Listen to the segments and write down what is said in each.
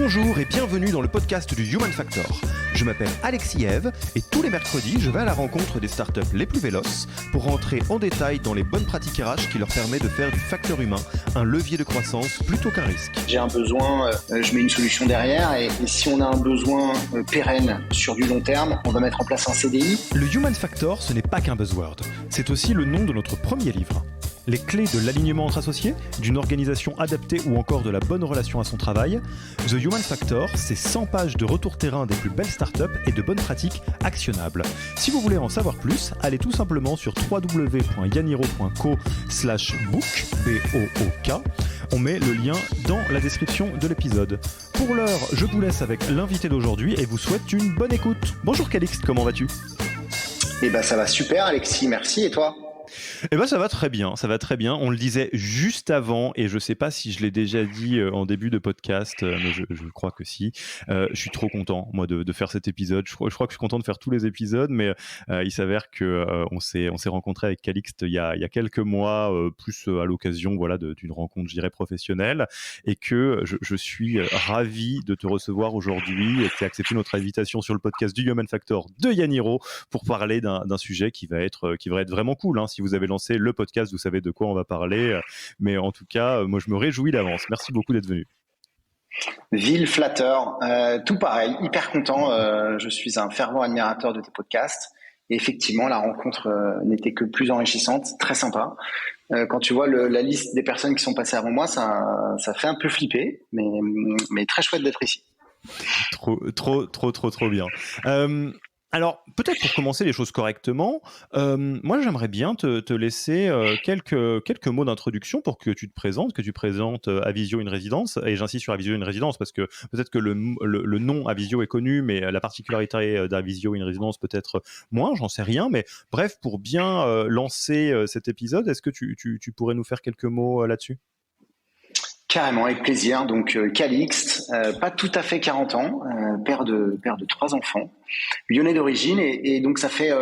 Bonjour et bienvenue dans le podcast du Human Factor. Je m'appelle Alexis Eve et tous les mercredis, je vais à la rencontre des startups les plus véloces pour rentrer en détail dans les bonnes pratiques RH qui leur permettent de faire du facteur humain un levier de croissance plutôt qu'un risque. J'ai un besoin, je mets une solution derrière et si on a un besoin pérenne sur du long terme, on va mettre en place un CDI. Le Human Factor, ce n'est pas qu'un buzzword, c'est aussi le nom de notre premier livre. Les clés de l'alignement entre associés, d'une organisation adaptée ou encore de la bonne relation à son travail. The Human Factor, c'est 100 pages de retour terrain des plus belles startups et de bonnes pratiques actionnables. Si vous voulez en savoir plus, allez tout simplement sur www.yaniro.co/book, B-O-O-K. On met le lien dans la description de l'épisode. Pour l'heure, je vous laisse avec l'invité d'aujourd'hui et vous souhaite une bonne écoute. Bonjour Calixte, comment vas-tu ? Ça va super Alexis, merci, et toi ? Ça va très bien, ça va très bien. On le disait juste avant, et je ne sais pas si je l'ai déjà dit en début de podcast, mais je crois que si. Je suis trop content, moi, de faire cet épisode. Je crois que je suis content de faire tous les épisodes, mais il s'avère que on s'est rencontré avec Calixte il y a quelques mois, plus à l'occasion d'une rencontre, je dirais, professionnelle, et que je suis ravi de te recevoir aujourd'hui et que tu as accepté notre invitation sur le podcast du Human Factor de Yaniro pour parler d'un sujet qui va être vraiment cool. Si vous avez lancé le podcast, vous savez de quoi on va parler. Mais en tout cas, moi, je me réjouis d'avance. Merci beaucoup d'être venu. Ville flatteur, tout pareil, hyper content. Je suis un fervent admirateur de tes podcasts. Et effectivement, la rencontre n'était que plus enrichissante, très sympa. Quand tu vois la liste des personnes qui sont passées avant moi, ça fait un peu flipper, mais très chouette d'être ici. Trop bien. Alors, peut-être pour commencer les choses correctement, moi j'aimerais bien te laisser quelques mots d'introduction pour que tu te présentes, Avisio une résidence, et j'insiste sur Avisio une résidence parce que peut-être que le nom Avisio est connu, mais la particularité d'Avisio une résidence peut-être moins, j'en sais rien, mais bref, pour bien lancer cet épisode, est-ce que tu pourrais nous faire quelques mots là-dessus ? Carrément, avec plaisir. Donc Calixte, pas tout à fait 40 ans, père de 3 enfants, lyonnais d'origine, et donc ça fait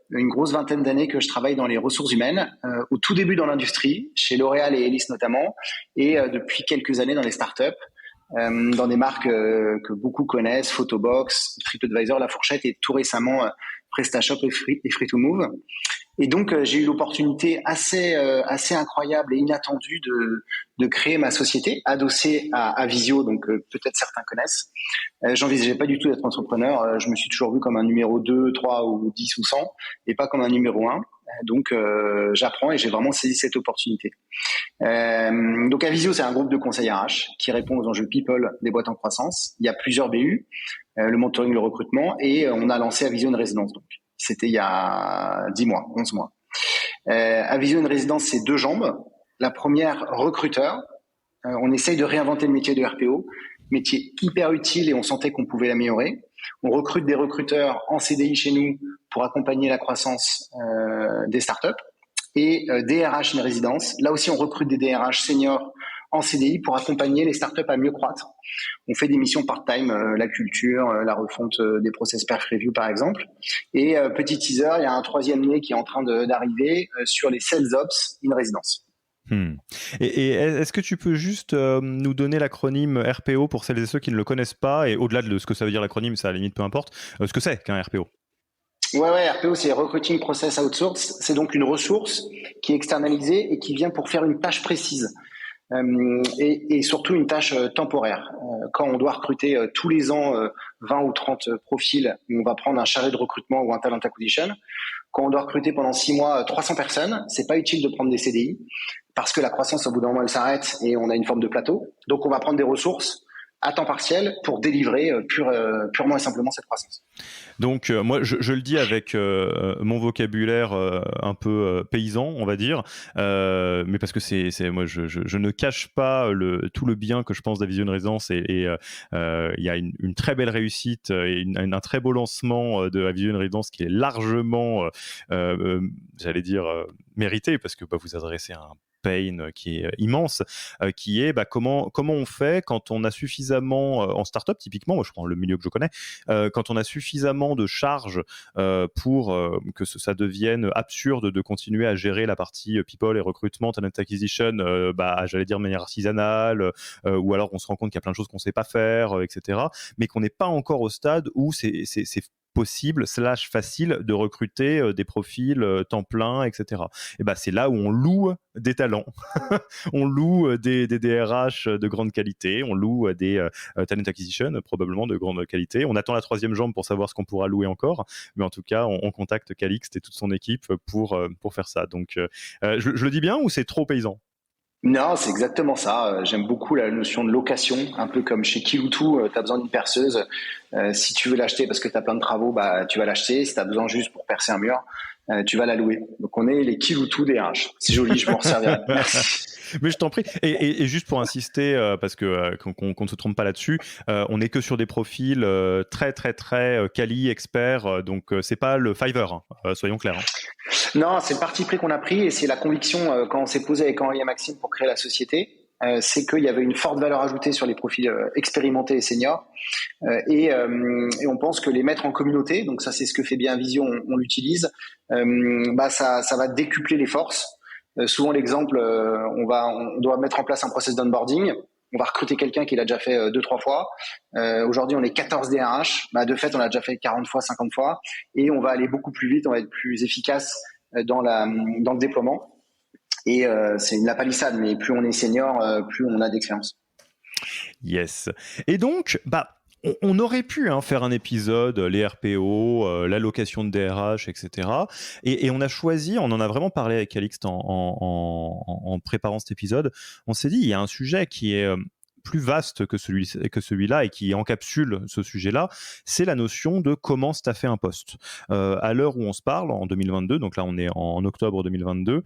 une grosse vingtaine d'années que je travaille dans les ressources humaines, au tout début dans l'industrie, chez L'Oréal et Elis notamment, et depuis quelques années dans les startups, dans des marques que beaucoup connaissent, Photobox, TripAdvisor, La Fourchette, et tout récemment PrestaShop et Free2Move. Et donc, j'ai eu l'opportunité assez incroyable et inattendue de créer ma société, adossée à Avisio, donc peut-être certains connaissent. J'envisageais pas du tout d'être entrepreneur. Je me suis toujours vu comme un numéro 2, 3 ou 10 ou 100, et pas comme un numéro 1. Donc, j'apprends et j'ai vraiment saisi cette opportunité. Donc, Avisio, c'est un groupe de conseils RH qui répond aux enjeux people des boîtes en croissance. Il y a plusieurs BU, le mentoring, le recrutement, et on a lancé Avisio une résidence, donc. C'était il y a 11 mois. Avisio une résidence, c'est 2 jambes. La première, recruteur. On essaye de réinventer le métier de RPO, métier hyper utile et on sentait qu'on pouvait l'améliorer. On recrute des recruteurs en CDI chez nous pour accompagner la croissance des startups. Et DRH une résidence. Là aussi, on recrute des DRH seniors en CDI pour accompagner les startups à mieux croître. On fait des missions part-time, la culture, la refonte des process perf review par exemple. Et petit teaser, il y a un 3e nez qui est en train d'arriver sur les sales ops in résidence. Et est-ce que tu peux juste nous donner l'acronyme RPO pour celles et ceux qui ne le connaissent pas, et au-delà de ce que ça veut dire l'acronyme, ça à la limite peu importe, ce que c'est qu'un RPO? Ouais, RPO, c'est Recruiting Process Outsource. C'est donc une ressource qui est externalisée et qui vient pour faire une tâche précise. Et surtout une tâche temporaire. Quand on doit recruter tous les ans 20 ou 30 profils, on va prendre un chargé de recrutement ou un talent acquisition. Quand on doit recruter pendant 6 mois 300 personnes, c'est pas utile de prendre des CDI parce que la croissance au bout d'un moment elle s'arrête et on a une forme de plateau. Donc on va prendre des ressources à temps partiel pour délivrer purement et simplement cette croissance. Donc moi je le dis avec mon vocabulaire un peu paysan, on va dire, mais parce que c'est moi je ne cache pas tout le bien que je pense d'Avisio une résidence, et il y a une très belle réussite et un très beau lancement de Avisio une résidence qui est largement j'allais dire mérité, parce que vous adressez un pain qui est immense, qui est comment on fait quand on a suffisamment, en startup typiquement, moi je prends le milieu que je connais, quand on a suffisamment de charges pour que ça devienne absurde de continuer à gérer la partie people et recrutement, talent acquisition, j'allais dire de manière artisanale, ou alors on se rend compte qu'il y a plein de choses qu'on ne sait pas faire, etc. Mais qu'on n'est pas encore au stade où c'est possible / facile de recruter des profils temps plein, etc. Et c'est là où on loue des talents, on loue des DRH de grande qualité, on loue des talent acquisition probablement de grande qualité. On attend la troisième jambe pour savoir ce qu'on pourra louer encore, mais en tout cas on contacte Calixte et toute son équipe pour faire ça. Donc je le dis bien ou c'est trop paysan? Non, c'est exactement ça. J'aime beaucoup la notion de location, un peu comme chez Kiloutou, tu as besoin d'une perceuse. Si tu veux l'acheter parce que tu as plein de travaux, tu vas l'acheter. Si tu as besoin juste pour percer un mur, tu vas la louer. Donc on est les Kiloutou des RH. C'est joli, je m'en resservirai. Merci. Mais je t'en prie. Et juste pour insister, parce que qu'on ne se trompe pas là-dessus, on n'est que sur des profils très très très quali, experts. Donc c'est pas le Fiverr, soyons clairs. Non, c'est le parti pris qu'on a pris et c'est la conviction quand on s'est posé avec Henri et Maxime pour créer la société. C'est qu'il y avait une forte valeur ajoutée sur les profils expérimentés et seniors. Et on pense que les mettre en communauté, donc ça c'est ce que fait bien Vision, on l'utilise, ça va décupler les forces. Souvent l'exemple, on doit mettre en place un process d'onboarding. On va recruter quelqu'un qui l'a déjà fait 2-3 fois. Aujourd'hui, on est 14 DRH. De fait, on l'a déjà fait 40 fois, 50 fois. Et on va aller beaucoup plus vite, on va être plus efficace dans le déploiement. Et c'est la palissade, mais plus on est senior, plus on a d'expérience. Yes. Et donc, on aurait pu faire un épisode, les RPO, l'allocation de DRH, etc. Et on a choisi, on en a vraiment parlé avec Calixte en préparant cet épisode, on s'est dit, il y a un sujet qui est plus vaste que celui-là et qui encapsule ce sujet-là, c'est la notion de comment staffer un poste. À l'heure où on se parle, en 2022, donc là on est en octobre 2022,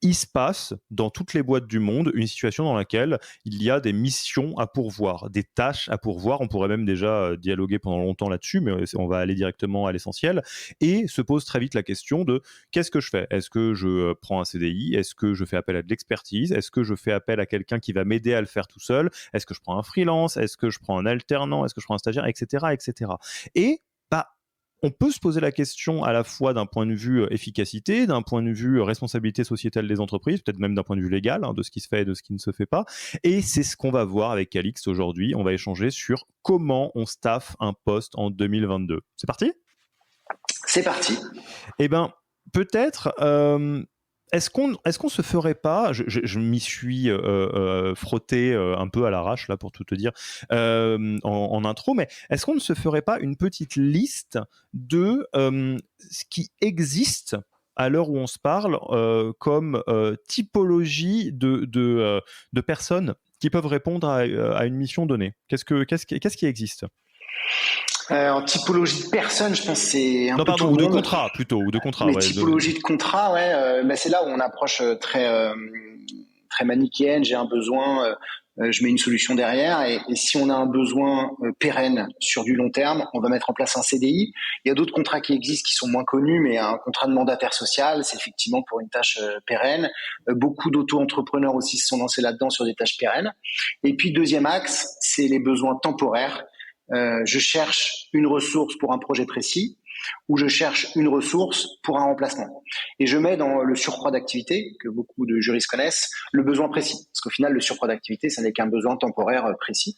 il se passe dans toutes les boîtes du monde une situation dans laquelle il y a des missions à pourvoir, des tâches à pourvoir. On pourrait même déjà dialoguer pendant longtemps là-dessus, mais on va aller directement à l'essentiel. Et se pose très vite la question de qu'est-ce que je fais ? Est-ce que je prends un CDI ? Est-ce que je fais appel à de l'expertise ? Est-ce que je fais appel à quelqu'un qui va m'aider à le faire tout seul ? Est-ce que je prends un freelance ? Est-ce que je prends un alternant ? Est-ce que je prends un stagiaire ? Etc. etc. Et on peut se poser la question à la fois d'un point de vue efficacité, d'un point de vue responsabilité sociétale des entreprises, peut-être même d'un point de vue légal, de ce qui se fait et de ce qui ne se fait pas. Et c'est ce qu'on va voir avec Calixte aujourd'hui. On va échanger sur comment on staffe un poste en 2022. C'est parti ? C'est parti. Eh bien, peut-être... Est-ce qu'on se ferait pas, je m'y suis frotté un peu à l'arrache là pour tout te dire en intro, mais est-ce qu'on ne se ferait pas une petite liste de ce qui existe à l'heure où on se parle comme typologie de personnes qui peuvent répondre à une mission donnée ? Qu'est-ce qui existe ? En typologie de personne, je pense que c'est un non, peu pardon, tout ou le de monde. contrat plutôt, ou de contrat. Les typologies de contrat, c'est là où on approche très manichéenne. J'ai un besoin, je mets une solution derrière, et si on a un besoin pérenne sur du long terme, on va mettre en place un CDI. Il y a d'autres contrats qui existent qui sont moins connus, mais un contrat de mandataire social, c'est effectivement pour une tâche pérenne. Beaucoup d'auto-entrepreneurs aussi se sont lancés là-dedans sur des tâches pérennes. Et puis deuxième axe, c'est les besoins temporaires. Je cherche une ressource pour un projet précis ou je cherche une ressource pour un remplacement. Et je mets dans le surcroît d'activité, que beaucoup de juristes connaissent, le besoin précis. Parce qu'au final, le surcroît d'activité, ça n'est qu'un besoin temporaire précis.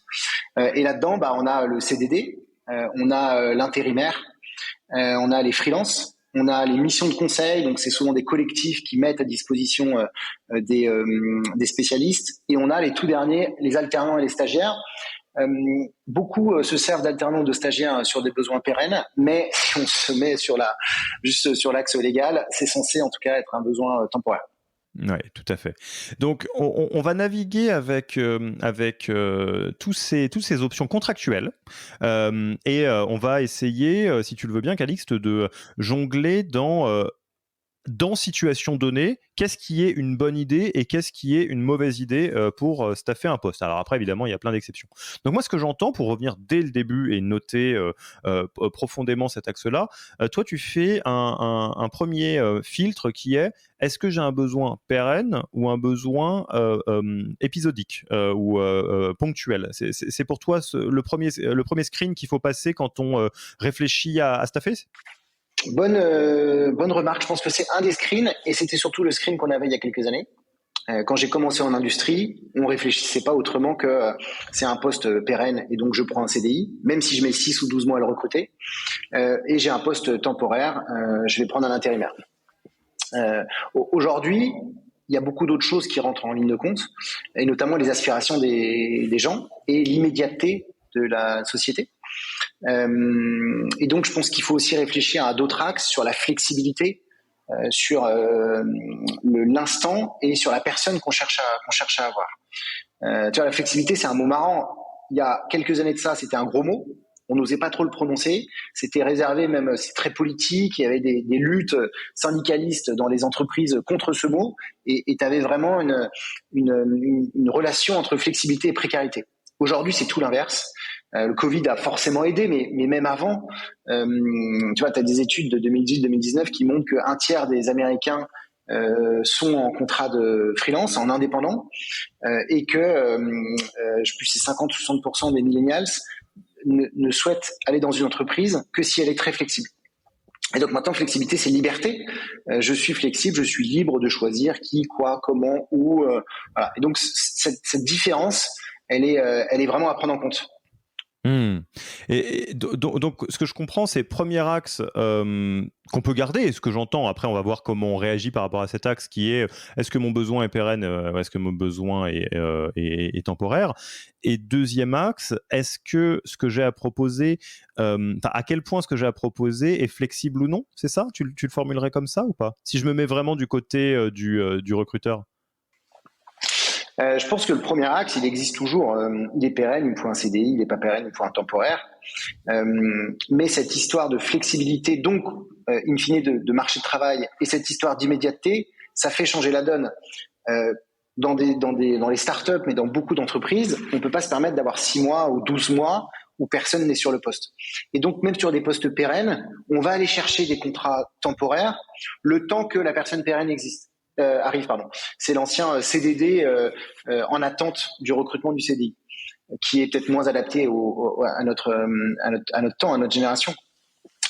Et là-dedans, on a le CDD, on a l'intérimaire, on a les freelances, on a les missions de conseil, donc c'est souvent des collectifs qui mettent à disposition des spécialistes. Et on a les tout derniers, les alternants et les stagiaires. Beaucoup se servent d'alternants, de stagiaires sur des besoins pérennes, mais si on se met juste sur l'axe légal, c'est censé en tout cas être un besoin temporaire. Oui, tout à fait. Donc, on va naviguer avec tous ces options contractuelles et on va essayer, si tu le veux bien, Calixte, de jongler dans dans situation donnée, qu'est-ce qui est une bonne idée et qu'est-ce qui est une mauvaise idée pour staffer un poste. Alors après, évidemment, il y a plein d'exceptions. Donc moi, ce que j'entends, pour revenir dès le début et noter profondément cet axe-là, toi, tu fais un premier filtre qui est: est-ce que j'ai un besoin pérenne ou un besoin épisodique ou ponctuel? C'est pour toi le premier screen qu'il faut passer quand on réfléchit à staffer? Bonne remarque. Je pense que c'est un des screens et c'était surtout le screen qu'on avait il y a quelques années. Quand j'ai commencé en industrie, on réfléchissait pas autrement que c'est un poste pérenne et donc je prends un CDI, même si je mets 6 ou 12 mois à le recruter. Et j'ai un poste temporaire, je vais prendre un intérimaire. Aujourd'hui, il y a beaucoup d'autres choses qui rentrent en ligne de compte, et notamment les aspirations des gens et l'immédiateté de la société. Et donc, je pense qu'il faut aussi réfléchir à d'autres axes sur la flexibilité, sur l'instant et sur la personne qu'on cherche à avoir. Tu vois, la flexibilité, c'est un mot marrant. Il y a quelques années de ça, c'était un gros mot. On n'osait pas trop le prononcer. C'était réservé, même, c'est très politique. Il y avait des luttes syndicalistes dans les entreprises contre ce mot. Et tu avais vraiment une relation entre flexibilité et précarité. Aujourd'hui, c'est tout l'inverse. Le Covid a forcément aidé, mais même avant, tu vois, tu as des études de 2010-2019 qui montrent qu'un tiers des Américains sont en contrat de freelance, en indépendant, et que je sais plus, c'est 50 ou 60% des millennials ne souhaitent aller dans une entreprise que si elle est très flexible. Et donc maintenant, flexibilité, c'est liberté. Je suis flexible, je suis libre de choisir qui, quoi, comment, où. Voilà. Et donc cette différence, elle est vraiment à prendre en compte. Et donc, ce que je comprends, c'est premier axe qu'on peut garder, et ce que j'entends, après on va voir comment on réagit par rapport à cet axe qui est: est-ce que mon besoin est pérenne, est-ce que mon besoin est temporaire? Et deuxième axe, est-ce que ce que j'ai à proposer, à quel point ce que j'ai à proposer est flexible ou non? C'est ça? Tu le formulerais comme ça ou pas? Si je me mets vraiment du côté du recruteur. Je pense que le premier axe, il existe toujours. Il est pérenne, il me faut un CDI, il n'est pas pérenne, il me faut un temporaire. Mais cette histoire de flexibilité, donc, in fine, de marché de travail, et cette histoire d'immédiateté, ça fait changer la donne. Dans les startups, mais dans beaucoup d'entreprises, on ne peut pas se permettre d'avoir 6 mois ou 12 mois où personne n'est sur le poste. Et donc, même sur des postes pérennes, on va aller chercher des contrats temporaires le temps que la personne pérenne arrive. C'est l'ancien CDD en attente du recrutement du CDI, qui est peut-être moins adapté à notre temps, à notre génération.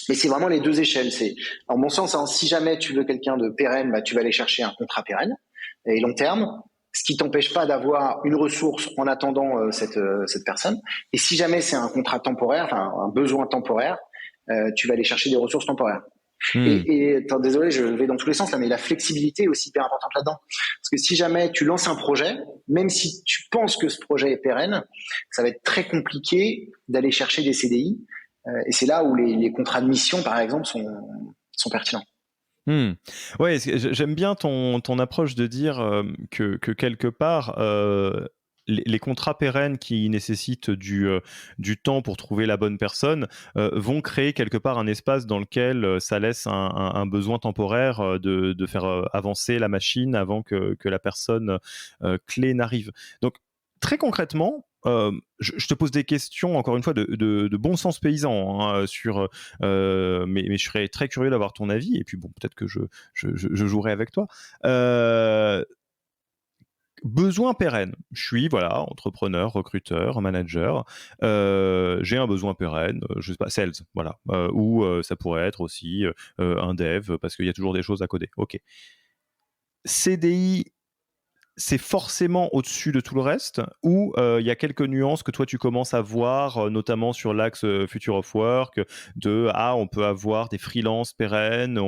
Mais c'est vraiment les deux échelles. C'est, en mon sens, si jamais tu veux quelqu'un de pérenne, bah, tu vas aller chercher un contrat pérenne et long terme, ce qui t'empêche pas d'avoir une ressource en attendant cette personne. Et si jamais c'est un contrat temporaire, enfin un besoin temporaire, tu vas aller chercher des ressources temporaires. Désolé, je vais dans tous les sens là, mais la flexibilité est aussi hyper importante là-dedans. Parce que si jamais tu lances un projet, même si tu penses que ce projet est pérenne, ça va être très compliqué d'aller chercher des CDI. Et c'est là où les contrats de mission, par exemple, sont pertinents. Ouais, j'aime bien ton approche de dire que quelque part, les contrats pérennes qui nécessitent du temps pour trouver la bonne personne vont créer quelque part un espace dans lequel ça laisse un besoin temporaire de faire avancer la machine avant que la personne clé n'arrive. Donc, très concrètement, je te pose des questions, encore une fois, de bon sens paysan sur, mais je serais très curieux d'avoir ton avis, et puis bon, peut-être que je jouerai avec toi. Besoin pérenne. Je suis entrepreneur, recruteur, manager. J'ai un besoin pérenne, je sais pas, sales, voilà. Ou ça pourrait être aussi un dev, parce qu'il y a toujours des choses à coder. Ok. CDI, c'est forcément au-dessus de tout le reste, ou il y a quelques nuances que toi tu commences à voir, notamment sur l'axe Future of Work, on peut avoir des freelances pérennes,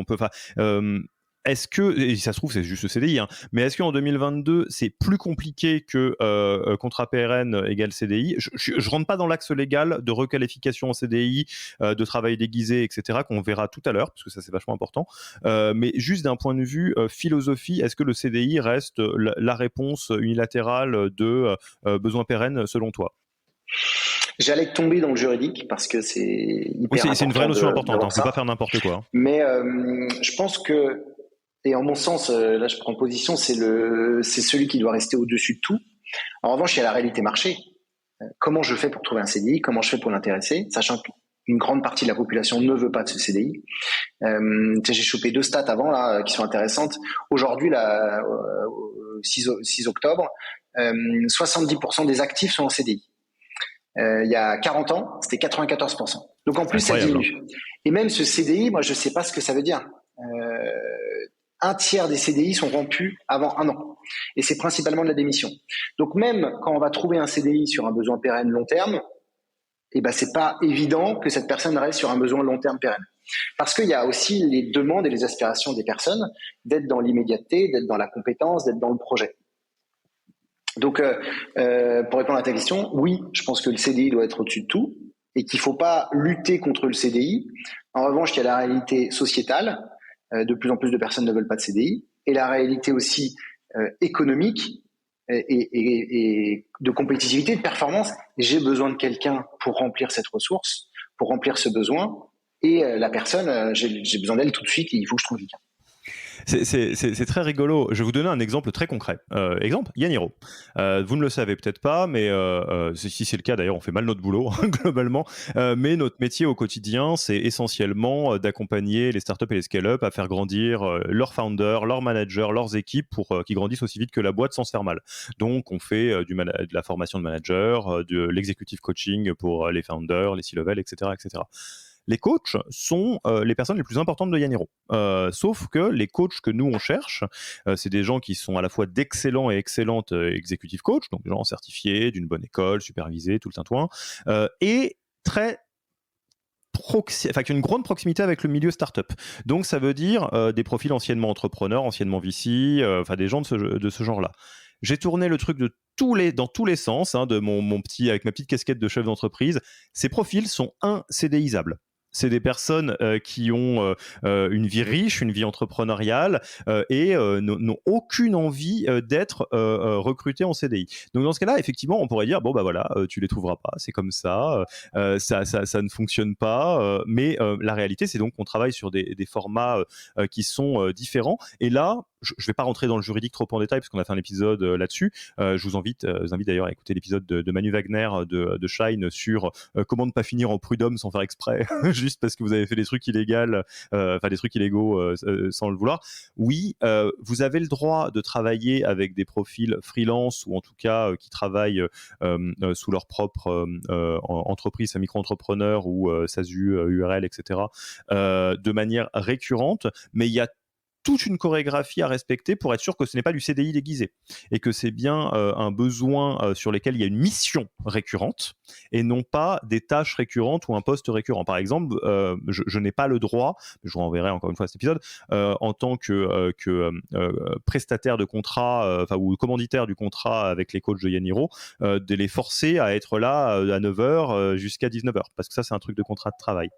est-ce que, et ça se trouve c'est juste le CDI, mais est-ce qu'en 2022 c'est plus compliqué que contrat PRN égale CDI? Je rentre pas dans l'axe légal de requalification en CDI, de travail déguisé, etc., qu'on verra tout à l'heure, parce que ça c'est vachement important, mais juste d'un point de vue philosophie, est-ce que le CDI reste la réponse unilatérale de besoin pérenne selon toi? J'allais tomber dans le juridique parce que c'est hyper important. C'est une vraie notion importante, on ne peut pas faire n'importe quoi. Mais je pense que Et en mon sens, là je prends position, c'est celui qui doit rester au-dessus de tout. En revanche, il y a la réalité marché. Comment je fais pour trouver un CDI? Comment je fais pour l'intéresser? Sachant qu'une grande partie de la population ne veut pas de ce CDI. J'ai chopé 2 stats avant là qui sont intéressantes. Aujourd'hui, là, 6 octobre, 70% des actifs sont en CDI. Il y a 40 ans, c'était 94%. Donc en plus, ça diminue. Et même ce CDI, moi, je sais pas ce que ça veut dire. Un tiers des CDI sont rompus avant 1 an. Et c'est principalement de la démission. Donc même quand on va trouver un CDI sur un besoin pérenne long terme, eh ben c'est pas évident que cette personne reste sur un besoin long terme pérenne. Parce qu'il y a aussi les demandes et les aspirations des personnes d'être dans l'immédiateté, d'être dans la compétence, d'être dans le projet. Donc, pour répondre à ta question, oui, je pense que le CDI doit être au-dessus de tout et qu'il ne faut pas lutter contre le CDI. En revanche, il y a la réalité sociétale. De plus en plus de personnes ne veulent pas de CDI. Et la réalité aussi économique et de compétitivité, de performance. J'ai besoin de quelqu'un pour remplir cette ressource, pour remplir ce besoin. Et la personne, j'ai besoin d'elle tout de suite et il faut que je trouve quelqu'un. C'est très rigolo. Je vais vous donner un exemple très concret. Exemple, Yaniro. Vous ne le savez peut-être pas, mais si c'est le cas, d'ailleurs, on fait mal notre boulot, globalement. Mais notre métier au quotidien, c'est essentiellement d'accompagner les startups et les scale-up à faire grandir leurs founders, leurs managers, leurs équipes pour qu'ils grandissent aussi vite que la boîte sans se faire mal. Donc, on fait de la formation de manager, de l'executive coaching pour les founders, les C-level, etc., etc. Les coachs sont les personnes les plus importantes de Yaniro. Sauf que les coachs que nous, on cherche, c'est des gens qui sont à la fois d'excellents et excellentes executive coachs, donc des gens certifiés, d'une bonne école, supervisés, tout le tintouin, et très qui a une grande proximité avec le milieu startup. Donc ça veut dire des profils anciennement entrepreneurs, anciennement VC, des gens de ce genre-là. J'ai tourné le truc dans tous les sens, de mon petit, avec ma petite casquette de chef d'entreprise. Ces profils sont CDIsables. C'est des personnes qui ont une vie riche, une vie entrepreneuriale et n'ont aucune envie d'être recrutés en CDI. Donc dans ce cas-là, effectivement, on pourrait dire bon bah voilà, tu les trouveras pas, c'est comme ça, ça ne fonctionne pas. Mais la réalité, c'est donc qu'on travaille sur des formats qui sont différents. Et là, je ne vais pas rentrer dans le juridique trop en détail parce qu'on a fait un épisode là-dessus. Je vous invite d'ailleurs à écouter l'épisode de Manu Wagner de Shine sur comment ne pas finir en prud'homme sans faire exprès, juste parce que vous avez fait des trucs illégaux, des trucs illégaux sans le vouloir. Oui, vous avez le droit de travailler avec des profils freelance ou en tout cas qui travaillent sous leur propre entreprise, micro-entrepreneur ou SASU, URL, etc. De manière récurrente, mais il y a toute une chorégraphie à respecter pour être sûr que ce n'est pas du CDI déguisé et que c'est bien un besoin sur lequel il y a une mission récurrente et non pas des tâches récurrentes ou un poste récurrent. Par exemple, je n'ai pas le droit, je vous renverrai encore une fois cet épisode, en tant que prestataire de contrat ou commanditaire du contrat avec les coachs de Yaniro, de les forcer à être là à 9h jusqu'à 19h parce que ça c'est un truc de contrat de travail.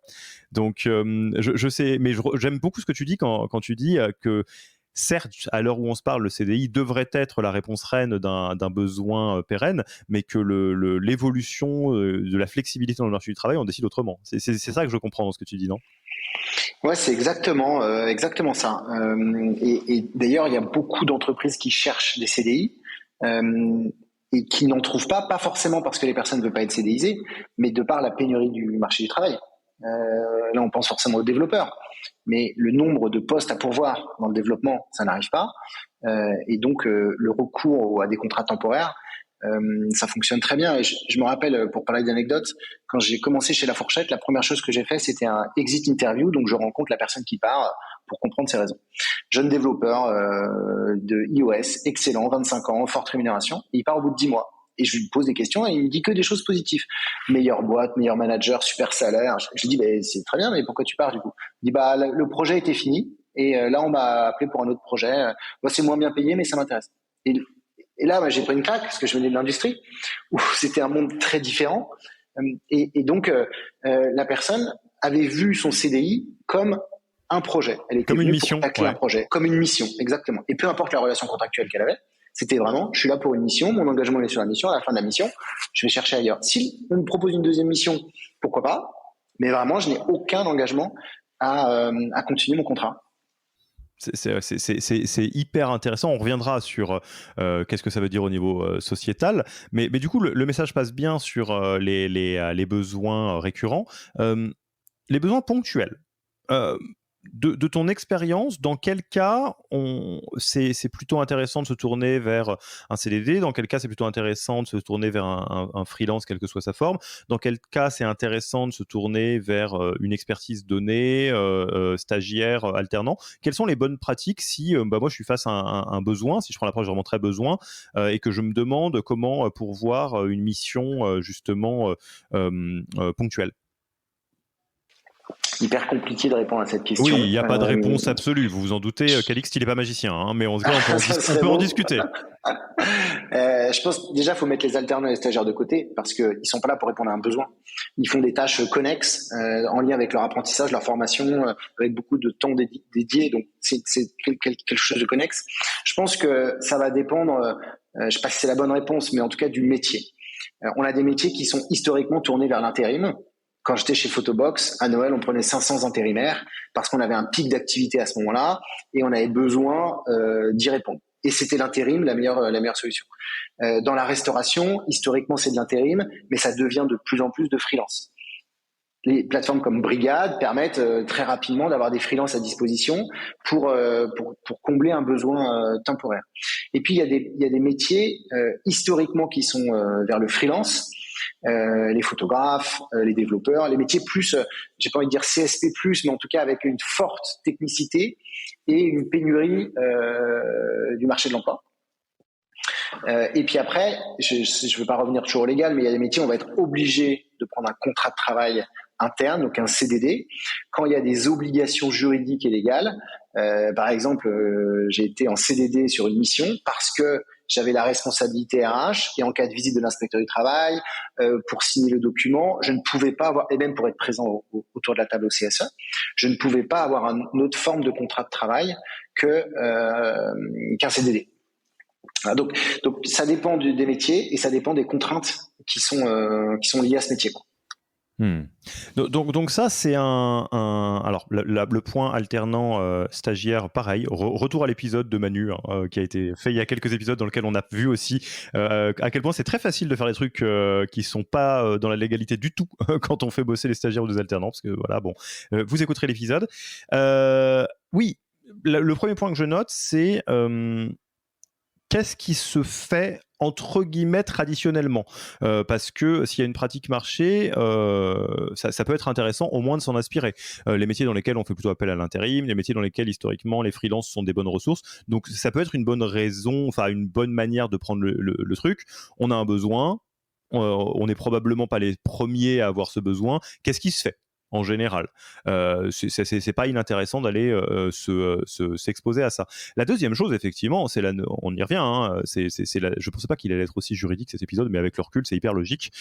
Donc je sais, mais j'aime beaucoup ce que tu dis quand tu dis que certes, à l'heure où on se parle, le CDI devrait être la réponse reine d'un besoin pérenne, mais que l'évolution de la flexibilité dans le marché du travail, on décide autrement. C'est ça que je comprends dans ce que tu dis, non ? Ouais, c'est exactement ça. Et d'ailleurs, il y a beaucoup d'entreprises qui cherchent des CDI et qui n'en trouvent pas forcément parce que les personnes ne veulent pas être CDIsées, mais de par la pénurie du marché du travail. Là, on pense forcément aux développeurs, mais le nombre de postes à pourvoir dans le développement, ça n'arrive pas. Et donc, le recours à des contrats temporaires, ça fonctionne très bien. Et je me rappelle, pour parler d'anecdote, quand j'ai commencé chez La Fourchette, la première chose que j'ai fait, c'était un exit interview. Donc, je rencontre la personne qui part pour comprendre ses raisons. Jeune développeur de iOS, excellent, 25 ans, forte rémunération. Et il part au bout de 10 mois. Et je lui pose des questions et il me dit que des choses positives. Meilleure boîte, meilleur manager, super salaire. Je lui dis, c'est très bien, mais pourquoi tu pars du coup? Il dit, le projet était fini et là, on m'a appelé pour un autre projet. C'est moins bien payé, mais ça m'intéresse. Et là, j'ai pris une claque parce que je venais de l'industrie où c'était un monde très différent. Et donc, la personne avait vu son CDI comme un projet. Elle était comme une venue mission, pour tacler un projet, comme une mission, exactement. Et peu importe la relation contractuelle qu'elle avait, c'était vraiment, je suis là pour une mission, mon engagement est sur la mission, à la fin de la mission, je vais chercher ailleurs. Si on me propose une deuxième mission, pourquoi pas? Mais vraiment, je n'ai aucun engagement à continuer mon contrat. C'est hyper intéressant. On reviendra sur qu'est-ce que ça veut dire au niveau sociétal. Mais du coup, le message passe bien sur les besoins récurrents. Les besoins ponctuels. Euh, de ton expérience, dans quel cas c'est plutôt intéressant de se tourner vers un CDD? Dans quel cas c'est plutôt intéressant de se tourner vers un freelance, quelle que soit sa forme? Dans quel cas c'est intéressant de se tourner vers une expertise donnée, stagiaire, alternant? Quelles sont les bonnes pratiques si moi je suis face à un besoin, si je prends l'approche vraiment très besoin, et que je me demande comment pourvoir une mission justement ponctuelle? Hyper compliqué de répondre à cette Oui, question. il n'y a pas de réponse absolue. Vous vous en doutez, Calixte, il n'est pas magicien, hein, mais on Ça peut serait en beau. discuter. Je pense déjà faut mettre les alternants et les stagiaires de côté parce qu'ils sont pas là pour répondre à un besoin. Ils font des tâches connexes en lien avec leur apprentissage, leur formation, avec beaucoup de temps dédié. Donc c'est quelque chose de connexe. Je pense que ça va dépendre. Je sais pas si c'est la bonne réponse, mais en tout cas du métier. On a des métiers qui sont historiquement tournés vers l'intérim. Quand j'étais chez Photobox, à Noël, on prenait 500 intérimaires parce qu'on avait un pic d'activité à ce moment-là et on avait besoin d'y répondre. Et c'était l'intérim la meilleure solution. Dans la restauration, historiquement, c'est de l'intérim, mais ça devient de plus en plus de freelance. Les plateformes comme Brigade permettent très rapidement d'avoir des freelances à disposition pour combler un besoin temporaire. Et puis, il y a des métiers historiquement qui sont vers le freelance, les photographes, les développeurs, les métiers plus, j'ai pas envie de dire CSP+, mais en tout cas avec une forte technicité et une pénurie du marché de l'emploi. Et puis après, je ne veux pas revenir toujours au légal, mais il y a des métiers où on va être obligé de prendre un contrat de travail interne, donc un CDD, quand il y a des obligations juridiques et légales. Par exemple, j'ai été en CDD sur une mission parce que j'avais la responsabilité RH et en cas de visite de l'inspecteur du travail, pour signer le document, je ne pouvais pas avoir, et même pour être présent autour de la table au CSE, je ne pouvais pas avoir une autre forme de contrat de travail qu'un CDD. Voilà, donc ça dépend des métiers et ça dépend des contraintes qui sont liées à ce métier. Donc ça, c'est alors le point alternant stagiaire, pareil, retour à l'épisode de Manu qui a été fait il y a quelques épisodes dans lequel on a vu aussi à quel point c'est très facile de faire des trucs qui sont pas dans la légalité du tout quand on fait bosser les stagiaires ou des alternants, parce que voilà, bon, vous écouterez l'épisode. Oui, le premier point que je note, c'est qu'est-ce qui se fait entre guillemets traditionnellement, parce que s'il y a une pratique marché, ça peut être intéressant au moins de s'en inspirer. Les métiers dans lesquels on fait plutôt appel à l'intérim, les métiers dans lesquels historiquement les freelances sont des bonnes ressources, donc ça peut être une bonne raison, enfin une bonne manière de prendre le truc. On a un besoin, on n'est probablement pas les premiers à avoir ce besoin. Qu'est-ce qui se fait en général? C'est pas inintéressant d'aller s'exposer à ça. La deuxième chose, effectivement, c'est on y revient, hein, je pensais pas qu'il allait être aussi juridique cet épisode, mais avec le recul, c'est hyper logique.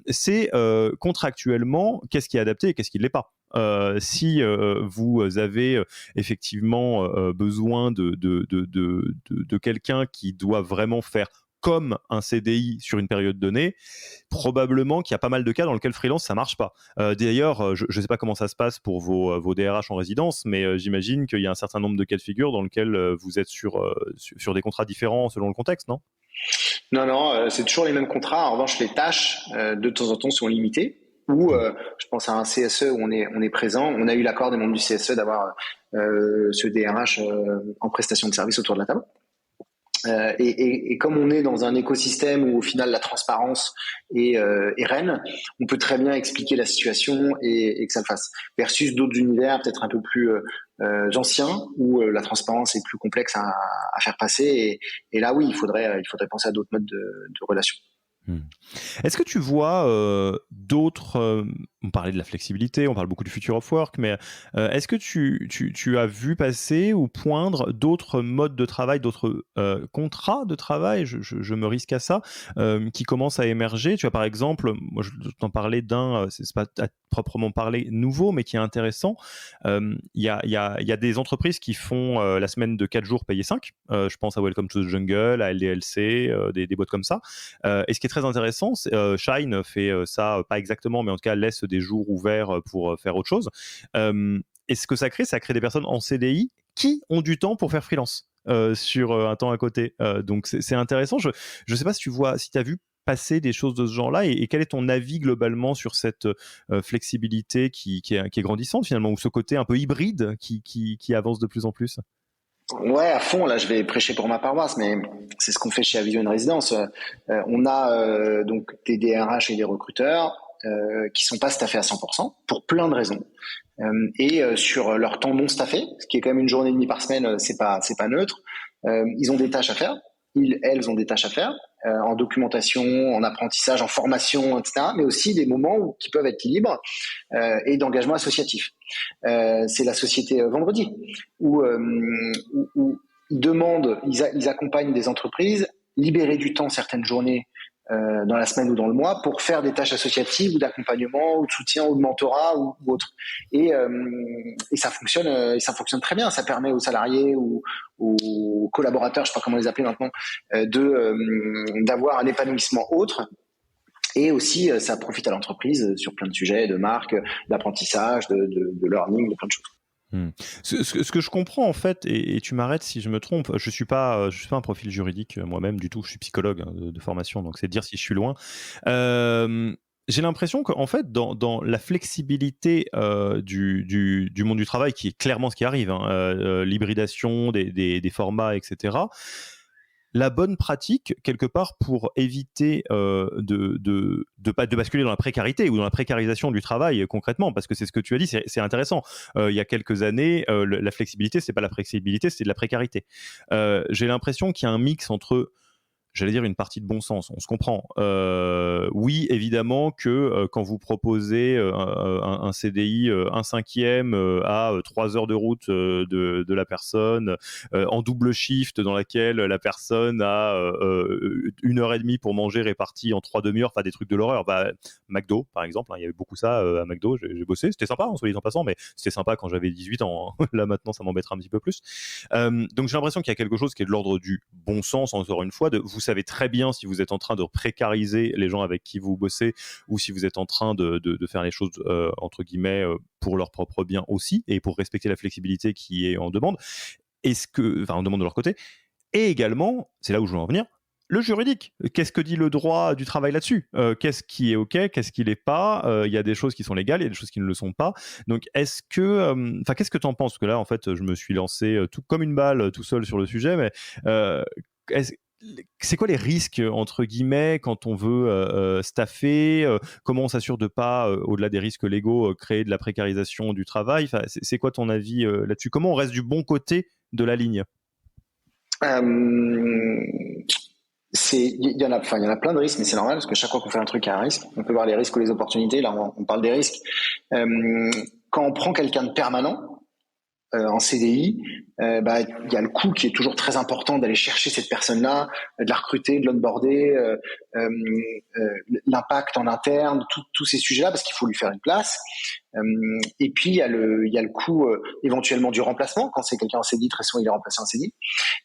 C'est contractuellement, qu'est-ce qui est adapté et qu'est-ce qui ne l'est pas. Si vous avez effectivement besoin de quelqu'un qui doit vraiment faire comme un CDI sur une période donnée, probablement qu'il y a pas mal de cas dans lesquels freelance ça marche pas. D'ailleurs, je ne sais pas comment ça se passe pour vos DRH en résidence, mais j'imagine qu'il y a un certain nombre de cas de figure dans lesquels vous êtes sur des contrats différents selon le contexte, non? Non, c'est toujours les mêmes contrats. En revanche, les tâches de temps en temps sont limitées. Ou je pense à un CSE où on est présent. On a eu l'accord des membres du CSE d'avoir ce DRH en prestation de service autour de la table. Et comme on est dans un écosystème où au final la transparence est reine, on peut très bien expliquer la situation et que ça le fasse. Versus d'autres univers peut-être un peu plus anciens où la transparence est plus complexe à faire passer. Et là, oui, il faudrait penser à d'autres modes de relation. Est-ce que tu vois d'autres... on parlait de la flexibilité, on parle beaucoup du future of work, mais est-ce que tu as vu passer ou poindre d'autres modes de travail, d'autres contrats de travail, je me risque à ça, qui commencent à émerger? Tu vois, par exemple, moi je t'en parlais d'un, c'est pas à proprement parler nouveau, mais qui est intéressant. Il y a des entreprises qui font la semaine de 4 jours payés 5. Je pense à Welcome to the Jungle, à LDLC, des boîtes comme ça. Et ce qui est très intéressant, Shine fait ça, pas exactement, mais en tout cas laisse des jours ouverts pour faire autre chose. Et ce que ça crée des personnes en CDI qui ont du temps pour faire freelance sur un temps à côté. Donc c'est intéressant. Je sais pas si tu as vu passer des choses de ce genre-là et quel est ton avis globalement sur cette flexibilité qui est grandissante finalement, ou ce côté un peu hybride qui avance de plus en plus? Ouais, à fond. Là, je vais prêcher pour ma paroisse, mais c'est ce qu'on fait chez Avision Résidence. On a donc des DRH et des recruteurs qui sont pas staffés à 100% pour plein de raisons. Et sur leur temps non staffé, ce qui est quand même une journée et demie par semaine, c'est pas neutre. Ils ont des tâches à faire. Elles ont des tâches à faire en documentation, en apprentissage, en formation, etc. Mais aussi des moments qui peuvent être libres et d'engagement associatif. C'est la société Vendredi où ils demandent, ils accompagnent des entreprises, libérer du temps certaines journées dans la semaine ou dans le mois pour faire des tâches associatives ou d'accompagnement ou de soutien ou de mentorat ou autre. Et ça fonctionne très bien. Ça permet aux salariés ou aux collaborateurs, je sais pas comment les appeler maintenant, d'avoir un épanouissement autre. Et aussi, ça profite à l'entreprise sur plein de sujets, de marque, d'apprentissage, de learning, de plein de choses. Ce que je comprends en fait, et tu m'arrêtes si je me trompe, je suis pas un profil juridique moi-même du tout, je suis psychologue de formation, donc c'est dire si je suis loin. J'ai l'impression qu'en fait, dans la flexibilité du monde du travail, qui est clairement ce qui arrive, l'hybridation des formats, etc., la bonne pratique, quelque part, pour éviter de basculer dans la précarité ou dans la précarisation du travail concrètement, parce que c'est ce que tu as dit, c'est intéressant. Il y a quelques années, la flexibilité, c'est pas la flexibilité, c'est de la précarité. J'ai l'impression qu'il y a un mix entre, j'allais dire, une partie de bon sens, on se comprend. Oui, évidemment que quand vous proposez un CDI, un cinquième à 3 heures de route de la personne, en double shift dans laquelle la personne a 1 heure et demie pour manger répartie en 3 demi-heures, enfin des trucs de l'horreur. McDo, par exemple, il y avait beaucoup ça à McDo, j'ai bossé, c'était sympa, soit dit en passant, mais c'était sympa quand j'avais 18 ans. Là maintenant, ça m'embêtera un petit peu plus. Donc j'ai l'impression qu'il y a quelque chose qui est de l'ordre du bon sens, encore une fois, vous savez très bien si vous êtes en train de précariser les gens avec qui vous bossez ou si vous êtes en train de faire les choses entre guillemets pour leur propre bien aussi et pour respecter la flexibilité qui est en demande. En demande de leur côté. Et également, c'est là où je veux en venir, le juridique. Qu'est-ce que dit le droit du travail là-dessus ? Qu'est-ce qui est OK ? Qu'est-ce qui l'est pas ? Il y a des choses qui sont légales, il y a des choses qui ne le sont pas. Donc, qu'est-ce que tu en penses ? Parce que là, en fait, je me suis lancé tout comme une balle tout seul sur le sujet, mais c'est quoi les risques, entre guillemets, quand on veut staffer ? Comment on s'assure de pas, au-delà des risques légaux, créer de la précarisation du travail ? Enfin, c'est quoi ton avis là-dessus ? Comment on reste du bon côté de la ligne ? Il y en a plein de risques, mais c'est normal parce que chaque fois qu'on fait un truc, il y a un risque. On peut voir les risques ou les opportunités. Là, on parle des risques. Quand on prend quelqu'un de permanent en CDI, il y a le coût qui est toujours très important d'aller chercher cette personne-là, de la recruter, de l'onboarder, l'impact en interne, tous ces sujets-là, parce qu'il faut lui faire une place. Et puis il y a le coût éventuellement du remplacement. Quand c'est quelqu'un en CDI, très souvent il est remplacé en CDI.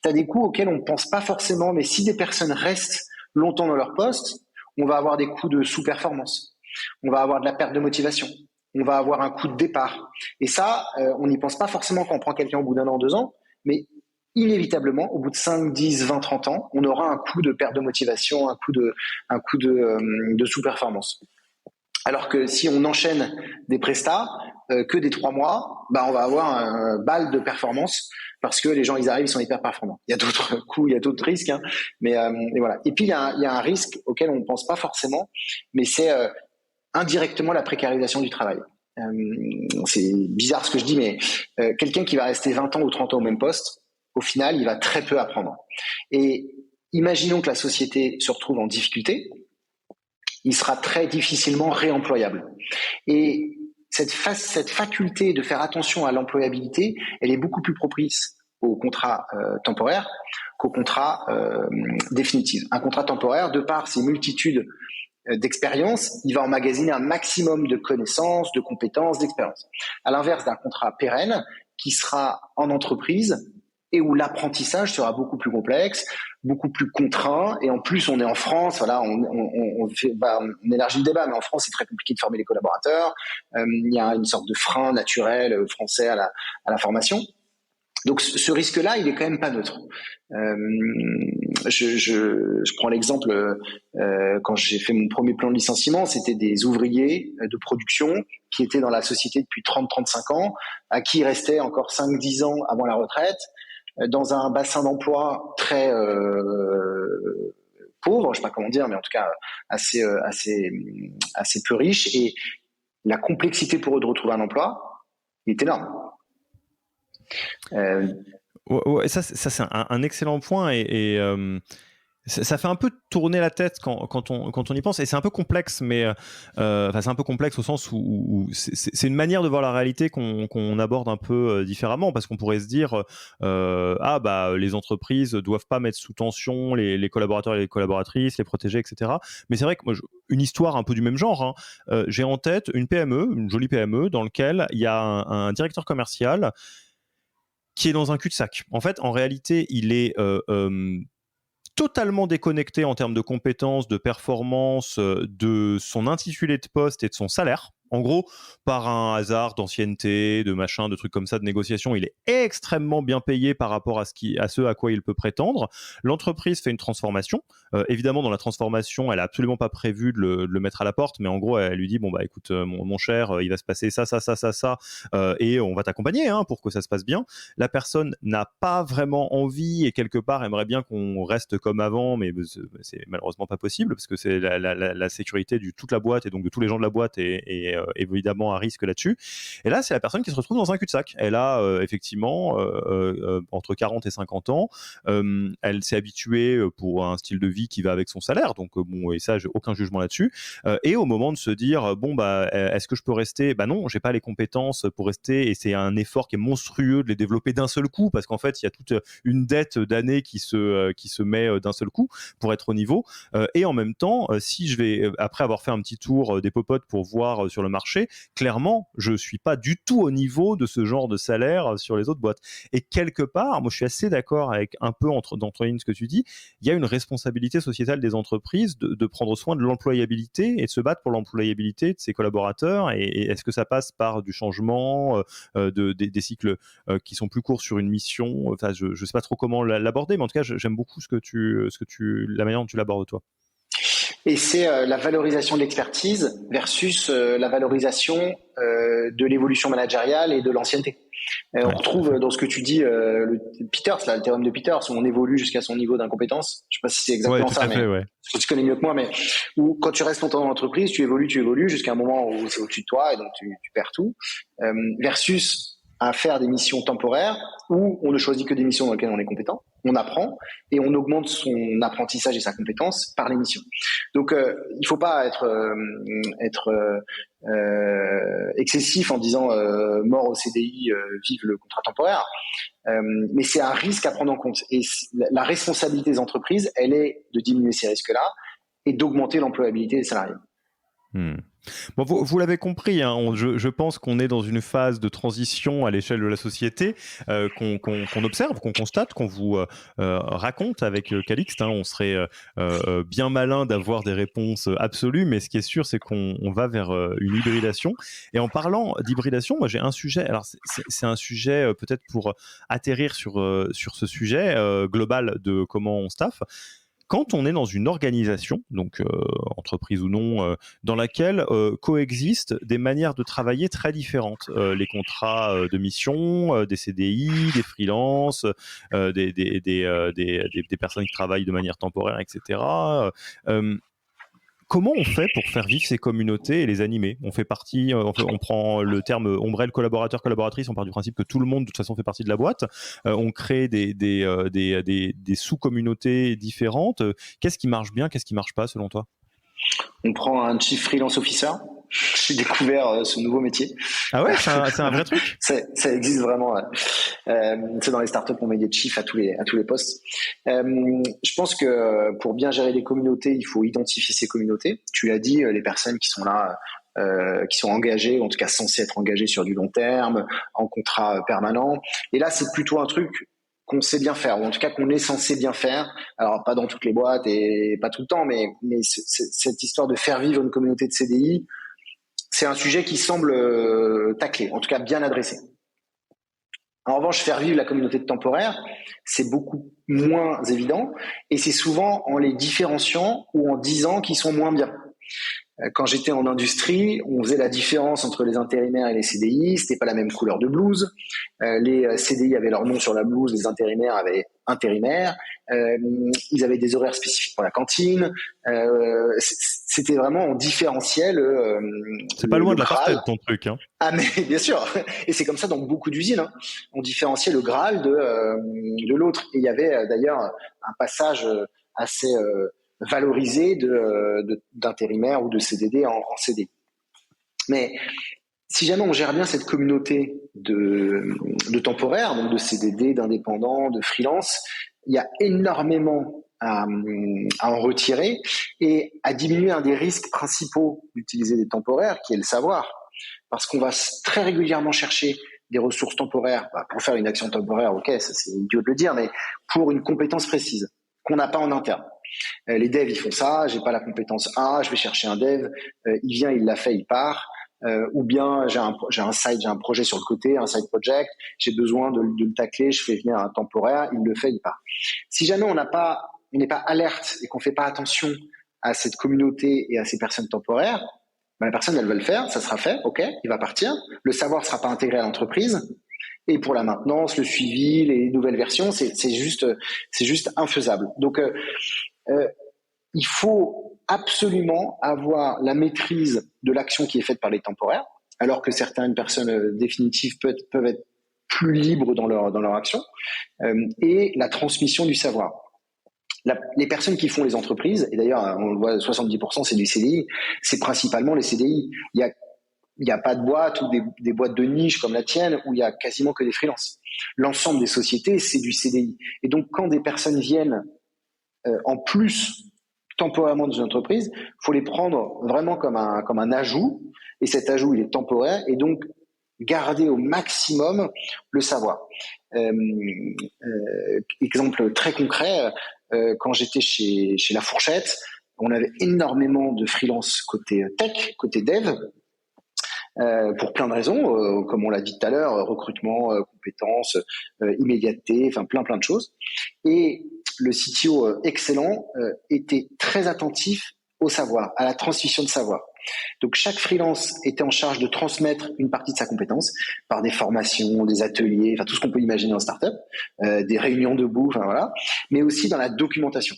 Tu as des coûts auxquels on ne pense pas forcément, mais si des personnes restent longtemps dans leur poste, on va avoir des coûts de sous-performance. On va avoir de la perte de motivation. On va avoir un coût de départ. Et ça, on n'y pense pas forcément quand on prend quelqu'un au bout d'1 an, 2 ans, mais inévitablement, au bout de 5, 10, 20, 30 ans, on aura un coût de perte de motivation, un coût de sous-performance. Alors que si on enchaîne des prestats, que des 3 mois, on va avoir un bal de performance parce que les gens, ils arrivent, ils sont hyper performants. Il y a d'autres coûts, il y a d'autres risques, mais et voilà. Et puis, il y a un risque auquel on ne pense pas forcément, mais c'est indirectement la précarisation du travail. C'est bizarre ce que je dis, mais quelqu'un qui va rester 20 ans ou 30 ans au même poste, au final, il va très peu apprendre. Et imaginons que la société se retrouve en difficulté, il sera très difficilement réemployable. Et cette faculté de faire attention à l'employabilité, elle est beaucoup plus propice au contrat temporaire qu'au contrat définitif. Un contrat temporaire, de par ses multitudes d'expérience, il va emmagasiner un maximum de connaissances, de compétences, d'expérience. À l'inverse d'un contrat pérenne qui sera en entreprise et où l'apprentissage sera beaucoup plus complexe, beaucoup plus contraint. Et en plus, on est en France, voilà, on élargit le débat, mais en France, c'est très compliqué de former les collaborateurs. Il y a une sorte de frein naturel français à la formation. Donc ce risque-là, il est quand même pas neutre. Je prends l'exemple, quand j'ai fait mon premier plan de licenciement, c'était des ouvriers de production qui étaient dans la société depuis 30-35 ans, à qui il restait encore 5-10 ans avant la retraite, dans un bassin d'emploi très pauvre, je sais pas comment dire, mais en tout cas assez peu riche, et la complexité pour eux de retrouver un emploi est énorme. Ouais, ça c'est un excellent point et ça fait un peu tourner la tête quand on y pense, et c'est un peu complexe, mais c'est un peu complexe au sens où c'est une manière de voir la réalité qu'on aborde un peu différemment, parce qu'on pourrait se dire les entreprises doivent pas mettre sous tension les collaborateurs et les collaboratrices, les protéger, etc. Mais c'est vrai que moi, une histoire un peu du même genre, hein, j'ai en tête une PME, une jolie PME, dans laquelle il y a un directeur commercial qui est dans un cul-de-sac. En fait, en réalité, il est totalement déconnecté en termes de compétences, de performance, de son intitulé de poste et de son salaire. En gros, par un hasard d'ancienneté, de machin, de trucs comme ça, de négociation, il est extrêmement bien payé par rapport à ce à quoi il peut prétendre. L'entreprise fait une transformation. Évidemment, dans la transformation, elle a absolument pas prévu de le mettre à la porte, mais en gros, elle lui dit bon bah écoute, mon cher, il va se passer ça, et on va t'accompagner pour que ça se passe bien. La personne n'a pas vraiment envie et quelque part aimerait bien qu'on reste comme avant, mais c'est malheureusement pas possible parce que c'est la sécurité de toute la boîte et donc de tous les gens de la boîte est évidemment à risque là-dessus. Et là, c'est la personne qui se retrouve dans un cul-de-sac. Elle a effectivement entre 40 et 50 ans. Elle s'est habituée pour un style de vie qui va avec son salaire. Donc et ça, j'ai aucun jugement là-dessus. Et au moment de se dire est-ce que je peux rester ? Non, j'ai pas les compétences pour rester, et c'est un effort qui est monstrueux de les développer d'un seul coup, parce qu'en fait, il y a toute une dette d'années qui se met d'un seul coup pour être au niveau. Et en même temps, si je vais après avoir fait un petit tour des popotes pour voir sur le marché, clairement, je suis pas du tout au niveau de ce genre de salaire sur les autres boîtes. Et quelque part, moi, je suis assez d'accord avec un peu d'entre lignes ce que tu dis. Il y a une responsabilité sociétale des entreprises de prendre soin de l'employabilité et de se battre pour l'employabilité de ses collaborateurs. Et est-ce que ça passe par du changement, des cycles qui sont plus courts sur une mission ? Enfin, je sais pas trop comment l'aborder, mais en tout cas, j'aime beaucoup la manière dont tu l'abordes, toi. Et c'est la valorisation de l'expertise versus la valorisation de l'évolution managériale et de l'ancienneté. On retrouve dans ce que tu dis le théorème de Peters, où on évolue jusqu'à son niveau d'incompétence. Je sais pas si c'est exactement ça, mais tu connais mieux que moi, mais où quand tu restes longtemps dans l'entreprise, tu évolues jusqu'à un moment où c'est au-dessus de toi et donc tu perds tout. Versus à faire des missions temporaires où on ne choisit que des missions dans lesquelles on est compétent, on apprend et on augmente son apprentissage et sa compétence par les missions. Donc il faut pas être excessif en disant mort au CDI, vive le contrat temporaire, mais c'est un risque à prendre en compte, et la responsabilité des entreprises, elle est de diminuer ces risques-là et d'augmenter l'employabilité des salariés. Bon, vous l'avez compris, je pense qu'on est dans une phase de transition à l'échelle de la société qu'on observe, qu'on constate, qu'on vous raconte avec Calixte. On serait bien malin d'avoir des réponses absolues, mais ce qui est sûr, c'est qu'on va vers une hybridation. Et en parlant d'hybridation, moi j'ai un sujet, alors c'est un sujet peut-être pour atterrir sur ce sujet global de comment on staffe. Quand on est dans une organisation, donc entreprise ou non, dans laquelle coexistent des manières de travailler très différentes, les contrats de mission, des CDI, des freelances, des personnes qui travaillent de manière temporaire, etc. Comment on fait pour faire vivre ces communautés et les animer ? On fait partie, on prend le terme ombrelle collaborateur, collaboratrice, on part du principe que tout le monde de toute façon fait partie de la boîte. On crée des sous-communautés différentes. Qu'est-ce qui marche bien, qu'est-ce qui marche pas selon toi ? On prend un Chief Freelance Officer. J'ai découvert ce nouveau métier. Ah ouais, c'est un vrai truc. Ça existe vraiment. C'est dans les startups qu'on met des chiefs à tous les postes. Je pense que pour bien gérer les communautés, il faut identifier ces communautés. Tu l'as dit, les personnes qui sont là, qui sont engagées, en tout cas censées être engagées sur du long terme, en contrat permanent. Et là, c'est plutôt un truc qu'on sait bien faire, ou en tout cas qu'on est censé bien faire. Alors pas dans toutes les boîtes et pas tout le temps, mais cette histoire de faire vivre une communauté de CDI, c'est un sujet qui semble taclé, en tout cas bien adressé. En revanche, faire vivre la communauté de temporaires, c'est beaucoup moins évident et c'est souvent en les différenciant ou en disant qu'ils sont moins bien. Quand j'étais en industrie, on faisait la différence entre les intérimaires et les CDI. C'était pas la même couleur de blouse. Les CDI avaient leur nom sur la blouse, les intérimaires avaient intérimaires. Ils avaient des horaires spécifiques pour la cantine. C'était vraiment, on différenciait C'est pas loin de la Graal. ton truc, hein. Ah mais bien sûr, et c'est comme ça dans beaucoup d'usines. Hein. On différenciait le Graal de l'autre. Et il y avait d'ailleurs un passage assez valorisé d'intérimaires ou de CDD en CDI. Mais si jamais on gère bien cette communauté de temporaires, donc de CDD, d'indépendants, de freelance, il y a énormément à en retirer et à diminuer un des risques principaux d'utiliser des temporaires, qui est le savoir. Parce qu'on va très régulièrement chercher des ressources temporaires pour faire une action temporaire, ok, ça c'est idiot de le dire, mais pour une compétence précise qu'on n'a pas en interne. Les devs, ils font ça, j'ai pas la compétence A, je vais chercher un dev, il vient, il l'a fait, il part. Ou bien j'ai un projet sur le côté, un side project, j'ai besoin de le tacler, je fais venir un temporaire, il le fait, il part. Si jamais on n'est pas alerte et qu'on fait pas attention à cette communauté et à ces personnes temporaires, la personne, elle va le faire, ça sera fait, ok, il va partir, le savoir sera pas intégré à l'entreprise, et pour la maintenance, le suivi, les nouvelles versions, c'est juste infaisable. Donc, il faut absolument avoir la maîtrise de l'action qui est faite par les temporaires, alors que certaines personnes définitives peuvent être plus libres dans leur action, et la transmission du savoir. Les personnes qui font les entreprises, et d'ailleurs on le voit, 70% c'est du CDI, c'est principalement les CDI. Il y a pas de boîte ou des boîtes de niche comme la tienne où il y a quasiment que des freelances. L'ensemble des sociétés, c'est du CDI. Et donc quand des personnes viennent en plus temporairement dans une entreprise, faut les prendre vraiment comme un ajout, et cet ajout il est temporaire, et donc garder au maximum le savoir. Exemple très concret, quand j'étais chez La Fourchette, on avait énormément de freelance côté tech, côté dev, pour plein de raisons, comme on l'a dit tout à l'heure, recrutement, compétences, immédiateté, enfin plein de choses. Et le CTO excellent était très attentif au savoir, à la transmission de savoir. Donc chaque freelance était en charge de transmettre une partie de sa compétence par des formations, des ateliers, enfin tout ce qu'on peut imaginer en startup, des réunions debout, enfin voilà, mais aussi dans la documentation.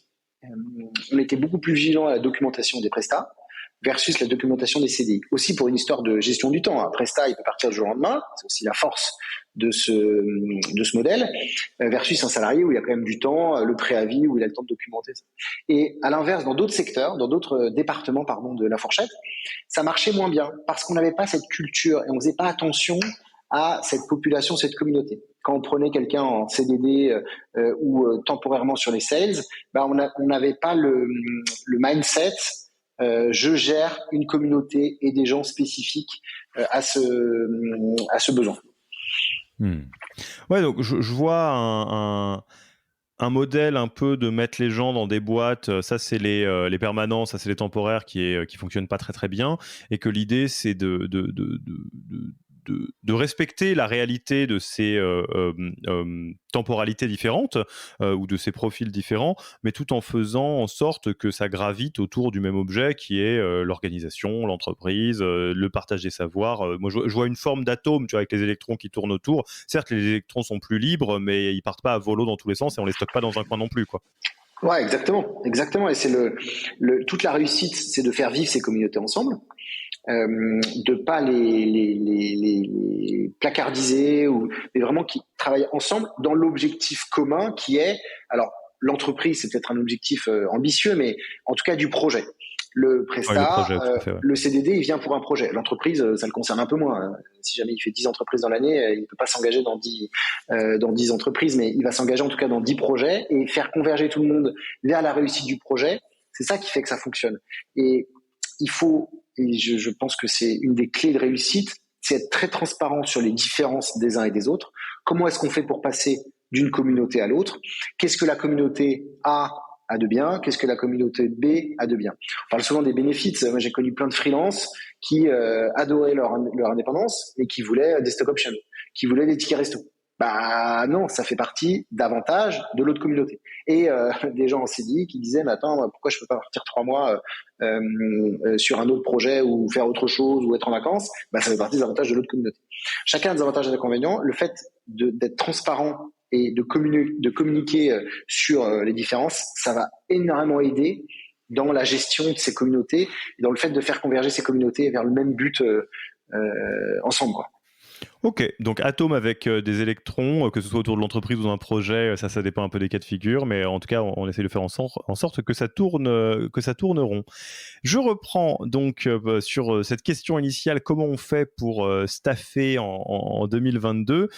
On était beaucoup plus vigilant à la documentation des prestats versus la documentation des CDI. Aussi pour une histoire de gestion du temps. Un prestat, il peut partir du jour au lendemain, c'est aussi la force de ce modèle, versus un salarié où il y a quand même du temps, le préavis, où il a le temps de documenter ça. Et à l'inverse, dans d'autres secteurs, dans d'autres départements, de La Fourchette, ça marchait moins bien parce qu'on n'avait pas cette culture et on faisait pas attention à cette population, cette communauté. Quand on prenait quelqu'un en CDD ou temporairement sur les sales, on n'avait pas le mindset je gère une communauté et des gens spécifiques à ce besoin. Ouais, donc je vois un modèle un peu de mettre les gens dans des boîtes, ça c'est les permanents, ça c'est les temporaires qui fonctionnent pas très très bien, et que l'idée c'est de respecter la réalité de ces temporalités différentes ou de ces profils différents, mais tout en faisant en sorte que ça gravite autour du même objet qui est l'organisation, l'entreprise, le partage des savoirs. Moi, je vois une forme d'atome, tu vois, avec les électrons qui tournent autour. Certes, les électrons sont plus libres, mais ils partent pas à volo dans tous les sens et on les stocke pas dans un coin non plus, quoi. Ouais, exactement. Et c'est toute la réussite, c'est de faire vivre ces communautés ensemble. De pas les placardiser mais vraiment qui travaillent ensemble dans l'objectif commun qui est, alors l'entreprise c'est peut-être un objectif ambitieux, mais en tout cas du projet. Le prestat, le CDD, il vient pour un projet. L'entreprise, ça le concerne un peu moins. Si jamais il fait 10 entreprises dans l'année, il peut pas s'engager dans 10 entreprises, mais il va s'engager en tout cas dans 10 projets et faire converger tout le monde vers la réussite du projet. C'est ça qui fait que ça fonctionne. Et il faut, et je pense que c'est une des clés de réussite, c'est être très transparent sur les différences des uns et des autres. Comment est-ce qu'on fait pour passer d'une communauté à l'autre? Qu'est-ce que la communauté A de bien? Qu'est-ce que la communauté B a de bien? On parle souvent des bénéfices. Moi, j'ai connu plein de freelances qui adoraient leur indépendance et qui voulaient des stock options, qui voulaient des tickets resto. Bah non, ça fait partie davantage de l'autre communauté. Et des gens en CDI qui disaient, mais attends, pourquoi je peux pas partir 3 mois sur un autre projet ou faire autre chose ou être en vacances? Bah ça fait partie des avantages de l'autre communauté. Chacun a des avantages et des inconvénients. Le fait d'être transparent et de communiquer sur les différences, ça va énormément aider dans la gestion de ces communautés et dans le fait de faire converger ces communautés vers le même but ensemble, quoi. Ok, donc atome avec des électrons, que ce soit autour de l'entreprise ou d'un projet, ça dépend un peu des cas de figure, mais en tout cas, on essaie de faire en sorte que ça tourne rond. Je reprends donc sur cette question initiale, comment on fait pour staffer en 2022,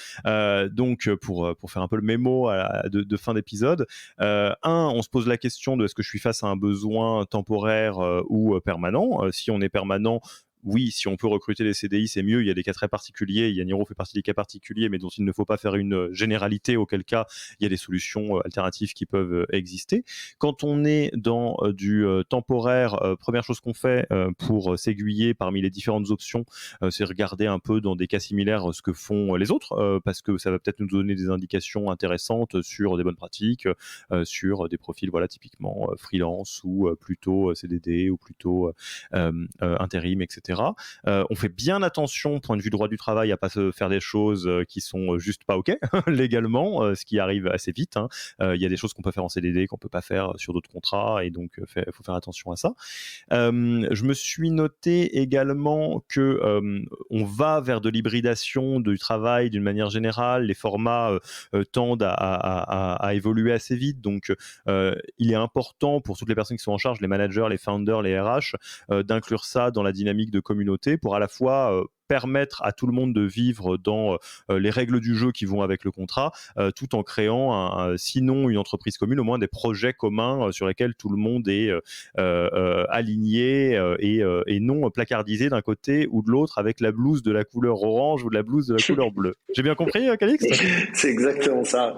donc pour faire un peu le mémo de fin d'épisode. On se pose la question de est-ce que je suis face à un besoin temporaire ou permanent. Si on est permanent, oui, si on peut recruter des CDI, c'est mieux. Il y a des cas très particuliers. Yaniro fait partie des cas particuliers, mais dont il ne faut pas faire une généralité, auquel cas il y a des solutions alternatives qui peuvent exister. Quand on est dans du temporaire, première chose qu'on fait pour s'aiguiller parmi les différentes options, c'est regarder un peu dans des cas similaires ce que font les autres, parce que ça va peut-être nous donner des indications intéressantes sur des bonnes pratiques, sur des profils, voilà, typiquement freelance ou plutôt CDD ou plutôt intérim, etc. On fait bien attention, point de vue droit du travail, à pas se faire des choses qui sont juste pas ok légalement, ce qui arrive assez vite. Il y a des choses qu'on peut faire en CDD qu'on peut pas faire sur d'autres contrats, et donc faut faire attention à ça. Je me suis noté également que on va vers de l'hybridation du travail d'une manière générale. Les formats tendent à évoluer assez vite, donc il est important pour toutes les personnes qui sont en charge, les managers, les founders, les RH, d'inclure ça dans la dynamique de communauté pour à la fois permettre à tout le monde de vivre dans les règles du jeu qui vont avec le contrat, tout en créant, sinon une entreprise commune, au moins des projets communs sur lesquels tout le monde est aligné et non placardisé d'un côté ou de l'autre avec la blouse de la couleur orange ou de la blouse de la couleur bleue. J'ai bien compris, Calixte ? C'est exactement ça.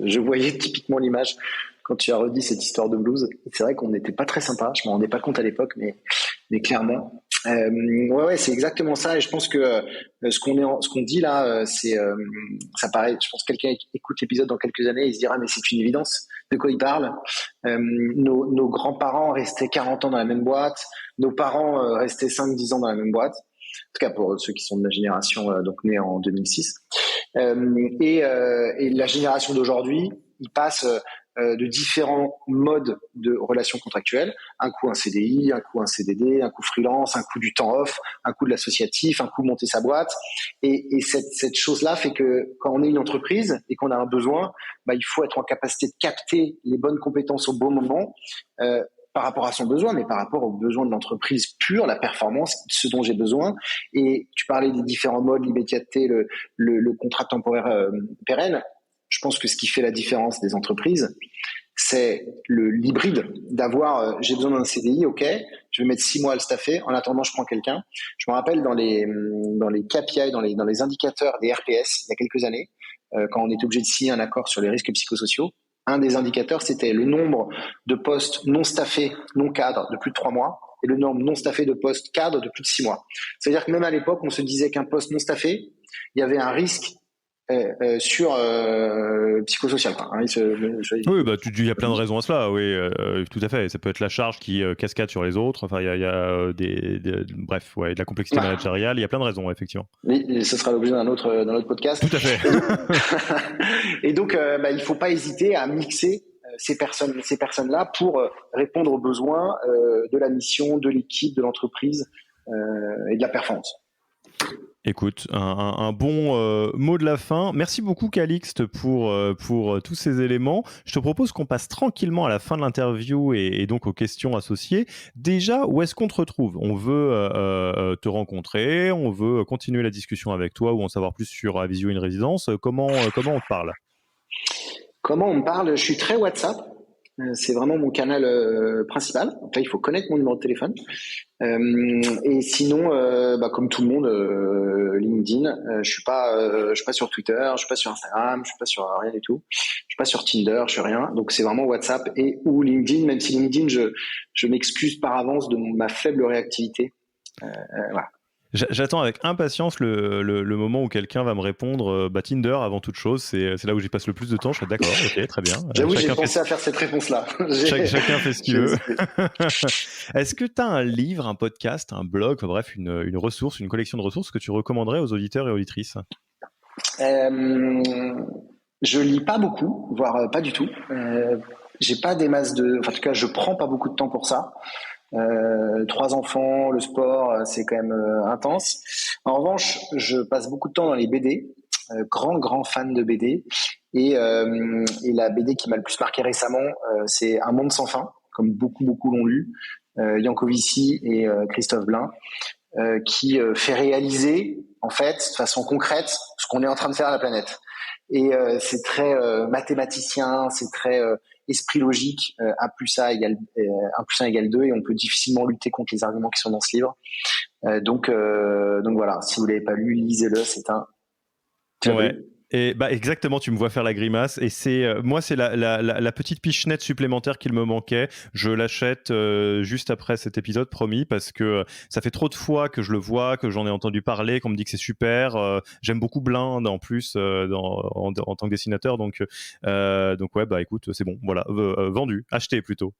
Je voyais typiquement l'image quand tu as redit cette histoire de blouse. C'est vrai qu'on n'était pas très sympa. Je m'en rendais pas compte à l'époque, mais clairement. Ouais, c'est exactement ça. Et je pense que ce qu'on dit là, ça paraît. Je pense que quelqu'un écoute l'épisode dans quelques années, il se dira mais c'est une évidence. De quoi il parle? Nos grands-parents restaient 40 ans dans la même boîte. Nos parents restaient 5-10 ans dans la même boîte. En tout cas pour ceux qui sont de la génération donc née en 2006. Et la génération d'aujourd'hui, ils passent de différents modes de relations contractuelles. Un coup un CDI, un coup un CDD, un coup freelance, un coup du temps off, un coup de l'associatif, un coup monter sa boîte. Et cette chose-là fait que quand on est une entreprise et qu'on a un besoin, il faut être en capacité de capter les bonnes compétences au bon moment, par rapport à son besoin, mais par rapport aux besoins de l'entreprise pure, la performance, ce dont j'ai besoin. Et tu parlais des différents modes, l'immédiateté, le contrat temporaire pérenne. Je pense que ce qui fait la différence des entreprises, c'est l'hybride d'avoir, j'ai besoin d'un CDI, ok, je vais mettre 6 mois à le staffer, en attendant je prends quelqu'un. Je me rappelle dans les KPI, dans les indicateurs des RPS, il y a quelques années, quand on était obligé de signer un accord sur les risques psychosociaux, un des indicateurs, c'était le nombre de postes non staffés, non cadres de plus de 3 mois, et le nombre non staffé de postes cadres de plus de 6 mois. C'est-à-dire que même à l'époque, on se disait qu'un poste non staffé, il y avait un risque sur psychosocial. Oui, il y a plein de raisons à cela, oui, tout à fait. Ça peut être la charge qui cascade sur les autres. Enfin, il y a bref, ouais, de la complexité managériale. Il y a plein de raisons, effectivement. Mais ce sera l'objet d'un autre podcast. Tout à fait. Et donc, il faut pas hésiter à mixer ces personnes-là pour répondre aux besoins de la mission, de l'équipe, de l'entreprise et de la performance. Écoute, un bon mot de la fin. Merci beaucoup, Calixte, pour tous ces éléments. Je te propose qu'on passe tranquillement à la fin de l'interview et donc aux questions associées. Déjà, où est-ce qu'on te retrouve ? On veut te rencontrer, on veut continuer la discussion avec toi ou en savoir plus sur Avisio in Residence. Comment on te parle ? Comment on me parle ? Je suis très WhatsApp. C'est vraiment mon canal principal. Donc là, il faut connaître mon numéro de téléphone. Et sinon, comme tout le monde, LinkedIn. Je suis pas sur Twitter, je suis pas sur Instagram, je suis pas sur rien du tout. Je suis pas sur Tinder, je suis rien. Donc c'est vraiment WhatsApp et ou LinkedIn. Même si LinkedIn, je m'excuse par avance de ma faible réactivité. Voilà. J'attends avec impatience le moment où quelqu'un va me répondre Tinder avant toute chose, c'est là où j'y passe le plus de temps. Je suis d'accord, ok, très bien. J'avoue, j'ai Chacun fait, pensé à faire cette réponse-là. chacun fait ce qu'il J'ai veut. hésité. Est-ce que tu as un livre, un podcast, un blog, enfin, bref, une ressource, une collection de ressources que tu recommanderais aux auditeurs et auditrices? Je lis pas beaucoup, voire pas du tout. J'ai pas des masses de, enfin, en tout cas, je prends pas beaucoup de temps pour ça. 3 enfants, le sport, c'est quand même intense. En revanche, je passe beaucoup de temps dans les BD. Grand fan de BD. Et la BD qui m'a le plus marqué récemment, c'est Un monde sans fin, comme beaucoup l'ont lu. Yankovici et Christophe Blain, qui fait réaliser, en fait, de façon concrète, ce qu'on est en train de faire à la planète. Et c'est très mathématicien, c'est très esprit logique. 1 plus 1 égale 1 plus 1 égale 2, et on peut difficilement lutter contre les arguments qui sont dans ce livre. Donc voilà, si vous l'avez pas lu, lisez-le. C'est un. Tu as Ouais. lu? Et bah exactement, tu me vois faire la grimace. Et c'est moi, c'est la petite pichenette supplémentaire qu'il me manquait. Je l'achète juste après cet épisode, promis, parce que ça fait trop de fois que je le vois, que j'en ai entendu parler, qu'on me dit que c'est super. J'aime beaucoup Blind en plus en tant que dessinateur, donc ouais, bah écoute, c'est bon, voilà, vendu, acheté plutôt.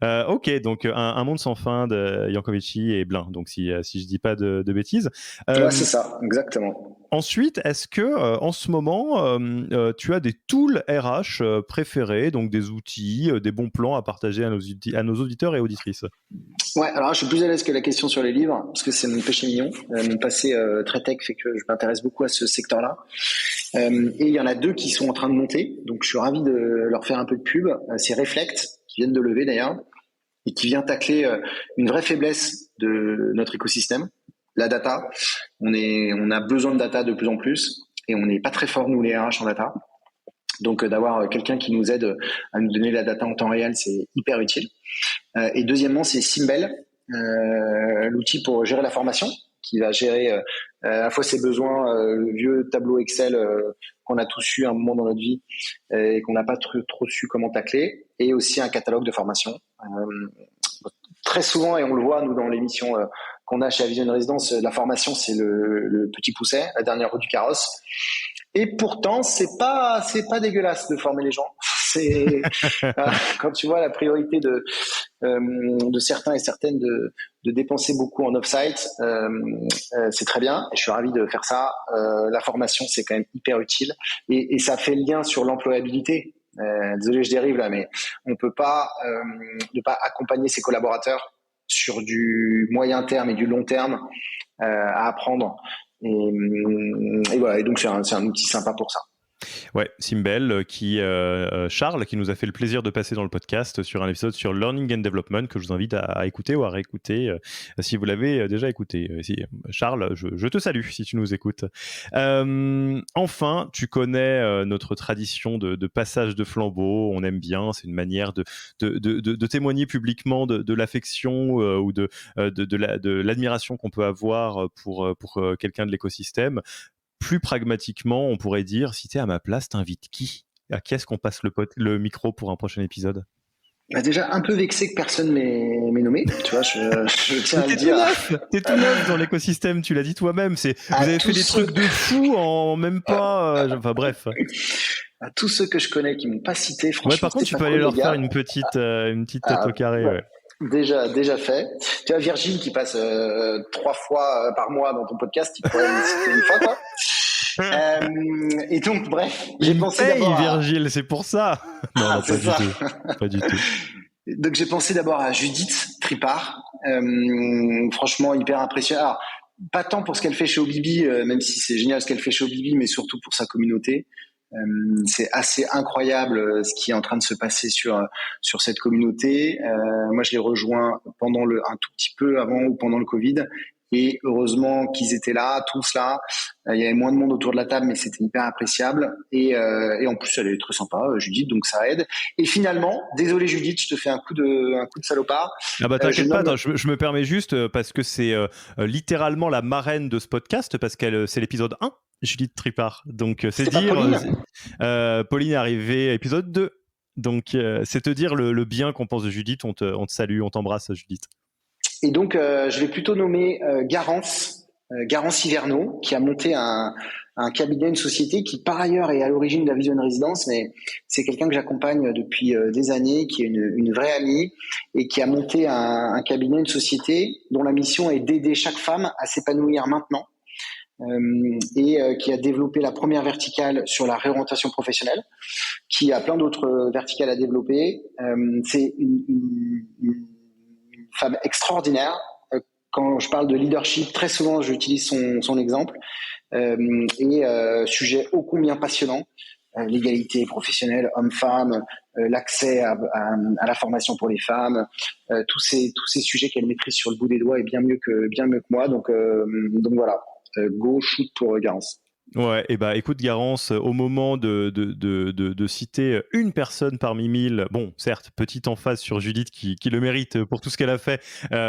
Ok, donc un monde sans fin de Yankovici et Blin, donc si je dis pas de bêtises. Ouais, c'est ça, exactement. Ensuite, est-ce que en ce moment, tu as des tools RH préférés, donc des outils, des bons plans à partager à nos auditeurs et auditrices? Ouais, alors je suis plus à l'aise que la question sur les livres, parce que c'est mon péché mignon. Mon passé très tech fait que je m'intéresse beaucoup à ce secteur-là. Et il y en a 2 qui sont en train de monter, donc je suis ravi de leur faire un peu de pub. C'est Reflect, qui viennent de lever d'ailleurs, et qui vient tacler une vraie faiblesse de notre écosystème, la data. On a besoin de data de plus en plus, et on n'est pas très fort, nous, les RH, en data. Donc d'avoir quelqu'un qui nous aide à nous donner la data en temps réel, c'est hyper utile. Et deuxièmement, c'est Simbel, l'outil pour gérer la formation, qui va gérer à la fois ses besoins, le vieux tableau Excel qu'on a tous eu à un moment dans notre vie et qu'on n'a pas trop su comment tacler, et aussi un catalogue de formation. Très souvent, et on le voit nous dans l'émission qu'on a chez Avision Résidence, la formation c'est le petit pousset, la dernière roue du carrosse. Et pourtant, c'est pas dégueulasse de former les gens. C'est quand tu vois la priorité de certains et certaines de dépenser beaucoup en off-site, c'est très bien. Et je suis ravi de faire ça. La formation, c'est quand même hyper utile, et ça fait le lien sur l'employabilité. Désolé, je dérive là, mais on peut pas ne pas accompagner ses collaborateurs sur du moyen terme et du long terme à apprendre. Et voilà, et donc c'est un outil sympa pour ça. Ouais, Simbel, Charles, qui nous a fait le plaisir de passer dans le podcast sur un épisode sur Learning and Development, que je vous invite à écouter ou à réécouter si vous l'avez déjà écouté. Charles, je te salue si tu nous écoutes. Enfin, tu connais notre tradition de passage de flambeau. On aime bien, c'est une manière de témoigner publiquement de l'affection ou de l'admiration qu'on peut avoir pour quelqu'un de l'écosystème. Plus pragmatiquement, on pourrait dire, si t'es à ma place, t'invites qui? À qui est-ce qu'on passe le micro pour un prochain épisode? Bah déjà un peu vexé que personne m'ait nommé, tu vois, je tiens à le T'es dire. t'es tout neuf dans l'écosystème, tu l'as dit toi-même. Vous avez fait des trucs de fou en même pas. Enfin bref. À tous ceux que je connais qui m'ont pas cité, franchement, Ouais, par contre, tu peux aller leur faire une petite tête au carré. ouais. Ouais. Déjà fait. Tu vois, Virgile qui passe 3 fois par mois dans ton podcast, il pourrait me citer une fois, quoi. Et donc, bref, j'ai pensé d'abord Virgile, c'est pour ça. Non, pas du tout. Pas du tout. Donc, j'ai pensé d'abord à Judith Tripart. Franchement, hyper impressionnant. Alors, pas tant pour ce qu'elle fait chez Obibi, même si c'est génial ce qu'elle fait chez Obibi, mais surtout pour sa communauté. C'est assez incroyable ce qui est en train de se passer sur cette communauté. Moi, je l'ai rejoint un tout petit peu avant ou pendant le Covid. Et heureusement qu'ils étaient là, tous là. Il y avait moins de monde autour de la table, mais c'était hyper appréciable. Et en plus, elle est très sympa, Judith, donc ça aide. Et finalement, désolé Judith, je te fais un coup de salopard. Ah bah t'inquiète pas, attends, je me permets juste parce que c'est littéralement la marraine de ce podcast, parce qu'elle c'est l'épisode 1, Judith Tripart. Donc c'est dire Pauline est arrivée épisode 2. Donc c'est te dire le bien qu'on pense de Judith. On te salue, on t'embrasse Judith. Et donc, je vais plutôt nommer Garance Hiverneau, qui a monté un cabinet, une société qui, par ailleurs, est à l'origine de la Vision Résidence, mais c'est quelqu'un que j'accompagne depuis des années, qui est une vraie amie, et qui a monté un cabinet, une société dont la mission est d'aider chaque femme à s'épanouir maintenant, et qui a développé la première verticale sur la réorientation professionnelle, qui a plein d'autres verticales à développer. C'est une femme extraordinaire. Quand je parle de leadership, très souvent j'utilise son exemple. Sujet ô combien passionnant, l'égalité professionnelle homme-femme, l'accès à la formation pour les femmes, tous ces sujets qu'elle maîtrise sur le bout des doigts et bien mieux que moi. Donc voilà, go shoot pour Garance. Ouais, et bah écoute Garance, au moment de citer une personne parmi 1000, bon certes, petite emphase sur Judith qui le mérite pour tout ce qu'elle a fait,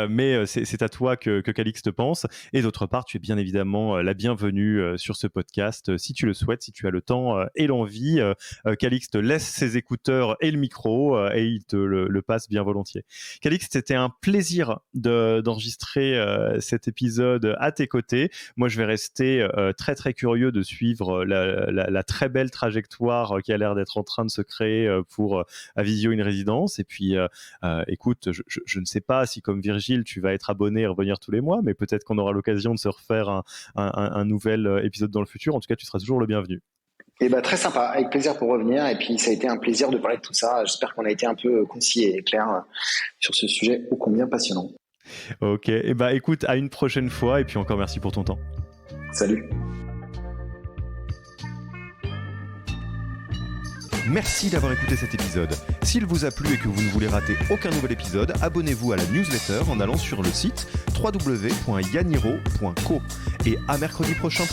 mais c'est à toi que Calixte pense. Et d'autre part, tu es bien évidemment la bienvenue sur ce podcast, si tu le souhaites, si tu as le temps et l'envie. Calixte laisse ses écouteurs et le micro et il te le passe bien volontiers. Calixte, c'était un plaisir d'enregistrer cet épisode à tes côtés. Moi, je vais rester très très curieux de suivre la très belle trajectoire qui a l'air d'être en train de se créer pour Avisio une résidence. Et puis, écoute, je ne sais pas si comme Virgile, tu vas être abonné et revenir tous les mois, mais peut-être qu'on aura l'occasion de se refaire un nouvel épisode dans le futur. En tout cas, tu seras toujours le bienvenu. Et bah, très sympa, avec plaisir pour revenir. Et puis, ça a été un plaisir de parler de tout ça. J'espère qu'on a été un peu concis et clair sur ce sujet ô combien passionnant. Ok, et bah écoute, à une prochaine fois. Et puis encore merci pour ton temps. Salut. Merci d'avoir écouté cet épisode. S'il vous a plu et que vous ne voulez rater aucun nouvel épisode, abonnez-vous à la newsletter en allant sur le site www.yaniro.co. Et à mercredi prochain pour